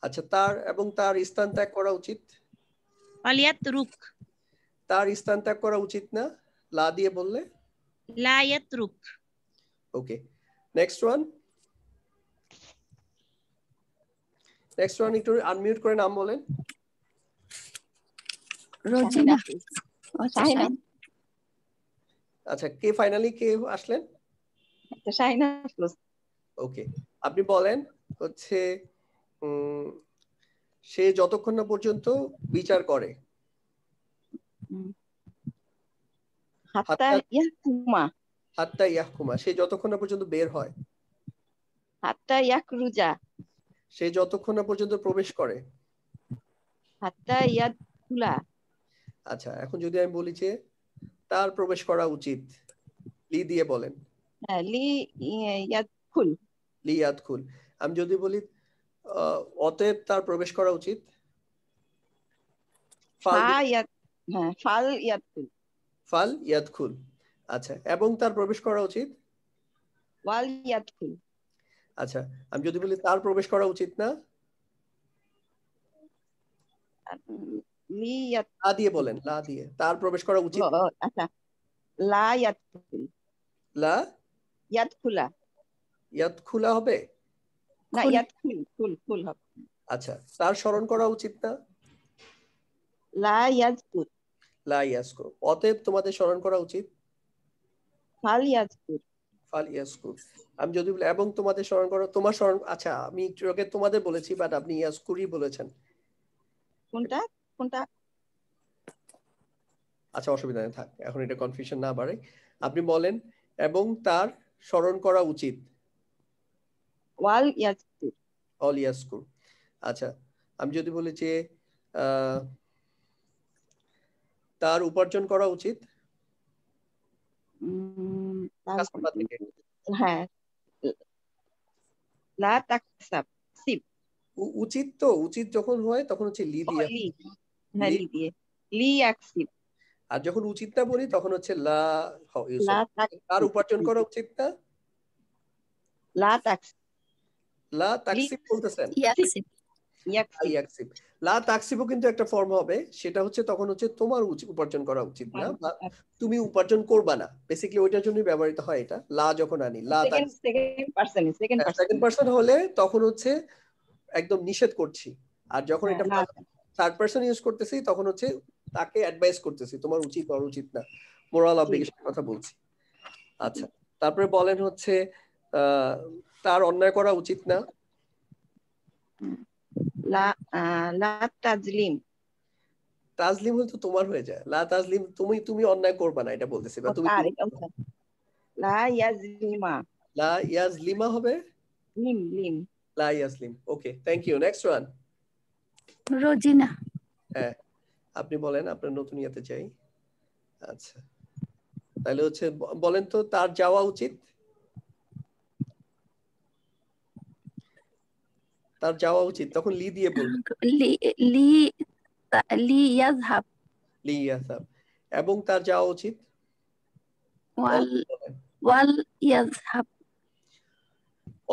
আচ্ছা তার এবং তার স্থান ত্যাগ করা উচিত অলিয়াতরুক। তার স্থান ত্যাগ করা উচিত না, লা দিয়ে বললে লা ইয়াতরুক। ওকে নেক্সট ওয়ান একটু আনমিউট করে নাম বলেন। রোজিনা। আচ্ছা কে ফাইনালি কে আসলেন? শাহিনা। ওকে আপনি বলেন হচ্ছে সে যতক্ষণ না পর্যন্ত বিচার করে। হাত্তা ইয়াহকুমা সে যতক্ষণ না পর্যন্ত বের হয়। হাত্তা ইয়াকরুজা সে যতক্ষণ না পর্যন্ত প্রবেশ করে। হাত্তা ইয়াদখুলা। আচ্ছা এখন যদি আমি বলি যে তার প্রবেশ করা উচিত, লি দিয়ে বলেন। লি ইয়াদখুল। লি ইয়াদখুল। আমি যদি বলি অতএব তার প্রবেশ করা উচিত, ফাল ইয়াদখুল। আচ্ছা এবং তার প্রবেশ করা উচিত ওয়াল ইয়াদখুল। আচ্ছা আমি যদি বলি তার প্রবেশ করা উচিত না, লা দিয়ে বলেন। লা দিয়ে তার প্রবেশ করা উচিত। আচ্ছা লা ইয়াদখুল। লা ইয়াদখুলা। ইয়াদখুলা হবে না, ইয়াদখুল হবে। আচ্ছা তার স্মরণ করা উচিত না, লা ইয়াজকুর। লা ইয়াজকুর। অতএব তোমাদের স্মরণ করা উচিত ফাল ইয়াজকুর। ফাল ইয়াজকুর। আমি যদি বলি এবং তোমাদের স্মরণ করো, তোমার স্মরণ। আচ্ছা আমি একটু আগে তোমাদের বলেছি বাট আপনি ইয়াজকুরই বলেছেন। কোনটা? আচ্ছা অসুবিধা নেই, থাক এখন এটা কনফিউশন না বাড়ে। আপনি বলেন এবং তার স্মরণ করা উচিত ওয়াল ইয়াজকুর। অল ইয়াজকুর। আচ্ছা আমি যদি বলি যে তার উপার্জন করা উচিত, হ্যাঁ লা তাকসাব। উচিত তো উচিত যখন হয় তখন হচ্ছে লি দিয়ে। লি ইয়াকসিব। আর যখন উচিত না বলি তখন হচ্ছে লা। তার উপার্জন করা উচিত না, লা তাকসিব। লা তাকসিব বলতেছেন। ইয়াকসিব। লা তাকসিবও কিন্তু একটা ফর্ম হবে, সেটা হচ্ছে তখন হচ্ছে তোমার উপার্জন করা উচিত না, তুমি উপার্জন করবা না। বেসিক্যালি ওইটার জন্যই ব্যবহৃত হয় এটা। লা যখন আনি লা সেকেন্ড পারসন হলে তখন হচ্ছে একদম নিষেধ করছি, আর যখন এটা থার্ড পারসন ইউজ করতেছি তখন হচ্ছে তাকে অ্যাডভাইস করতেছি তোমার উচিত আর উচিত না, মোরাল অবলিগেশনের কথা বলছি। আচ্ছা তারপরে বলেন হচ্ছে তার অন্যায় করা উচিত না, লা তাজলিম। তাজলিম হলে তো তোমার হয়ে যায়। লা তাজলিম তুমি অন্যায় করবা না এটা বলতেছি। বা তুমি লা ইয়াজলিমা। লা ইয়াজলিমা হবে লিম। লা ইয়াজলিম। Okay thank you. Next one Rozina. হ্যাঁ আপনি বলেন, আপনার নতুন ইয়াতে চাই। আচ্ছা, তাহলে হচ্ছে বলেন তো তার যাওয়া উচিত, তার যাওয়া উচিত, তখন লি দিয়ে বলবেন। লি ইয়াযহাব, লি ইয়াযহাব। এবং তার যাওয়া উচিত ওয়াল ইয়াযহাব।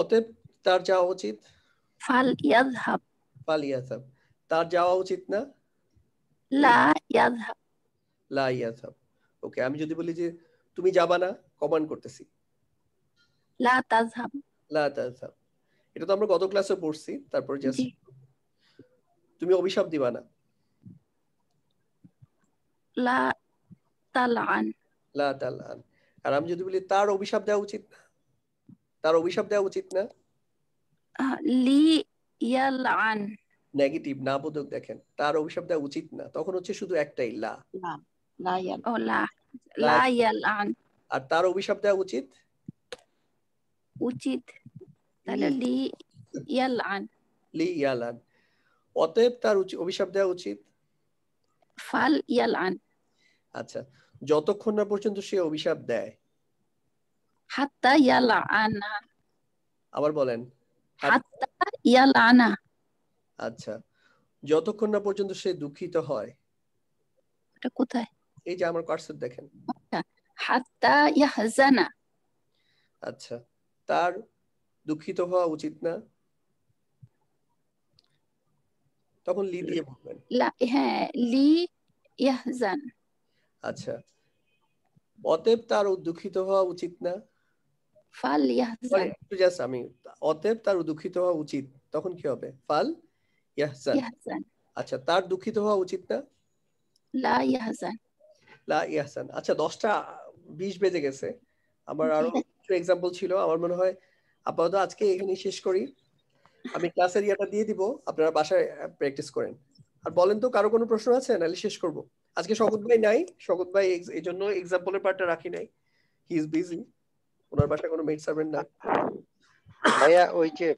অতএব তার যাওয়া উচিত ফাল ইয়াযহাব, ফাল ইয়াযহাব। তার যাওয়া উচিত না লা ইয়াযহাব, লা ইয়াযহাব। ওকে, আমি যদি বলি যে তুমি যাবা না, কমান্ড করতেছি লা তাযহাব, লা তাযহাব। এটা তো আমরা গত ক্লাসে পড়ছি। তারপর জাস্ট তুমি অভিশাপ দিবা না, লা তালআন, লা তালআন। আর আমি যদি বলি তার অভিশাপ দেওয়া উচিত না, তার অভিশাপ দেওয়া উচিত না, লি ইয়ালআন। নেগেটিভ না বোধক দেখেন, তার অভিশাপ দেওয়া উচিত না, তখন হচ্ছে শুধু একটাই লা, লা ইয়ালআন। আর তার অভিশাপ দেওয়া উচিত উচিত, তাহলে লি ইয়ালআন, লি ইয়ালান। অতএব তার অভিশাপ দেওয়া উচিত ফাল ইয়ালআন। আচ্ছা, যতক্ষণ না পর্যন্ত সে অভিশাপ দেয়। হাত্তা ইয়ালআনা, আবার বলেন হাত্তা ইয়ালআনা। আচ্ছা, যতক্ষণ না পর্যন্ত সে দুঃখিত হয়। এটা কোথায়? এই যে আমার কার্সর দেখেন, হাত্তা ইয়াহজানা। আচ্ছা, তার দুঃখিত হওয়া উচিত না, তখন লি দিয়ে বলবেন। হ্যাঁ, লি ইয়াহজান। আচ্ছা, অতএব তার দুঃখিত হওয়া উচিত না, ফাল ইয়াহজান। জাস্ট আমি অতএব তার দুঃখিত হওয়া উচিত, তখন কি হবে? ফাল ইয়াহজান। আচ্ছা, তার দুঃখিত হওয়া উচিত না, লা ইয়াহজান, লা ইয়াহজান। আচ্ছা, 10:20 বেজে গেছে। আমার আরো কিছু এক্সাম্পল ছিল, আমার মনে হয় আপাতত আজকে এখানে শেষ করি। আমি ক্লাসের ইয়াটা দিয়ে দিব, আপনারা বাসায় প্র্যাকটিস করেন। আর বলেন তো কারো কোনো প্রশ্ন আছে, নাহলে শেষ করব। আজকে শকত ভাই নাই, শকত ভাই এই জন্য এক্সাম্পলের পার্টটা রাখি নাই, হি ইজ বিজি, ওনার বাসায় কোনো মেড সার্ভেন্ট না। ভাইয়া ওই যে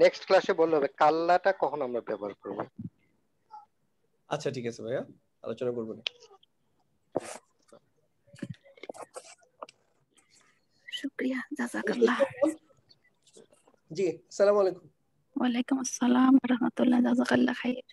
নেক্সট ক্লাসে বললে হবে কাল্লাটা কখন আমরা ব্যবহার করব। আচ্ছা ঠিক আছে ভাইয়া, আলোচনা করব না। শুকরিয়া, জাযাকাল্লাহ। জি, আসসালামু আলাইকুম। ওয়ালাইকুম আসসালাম ওয়া রাহমাতুল্লাহ, জাযাকাল্লাহ খাইর।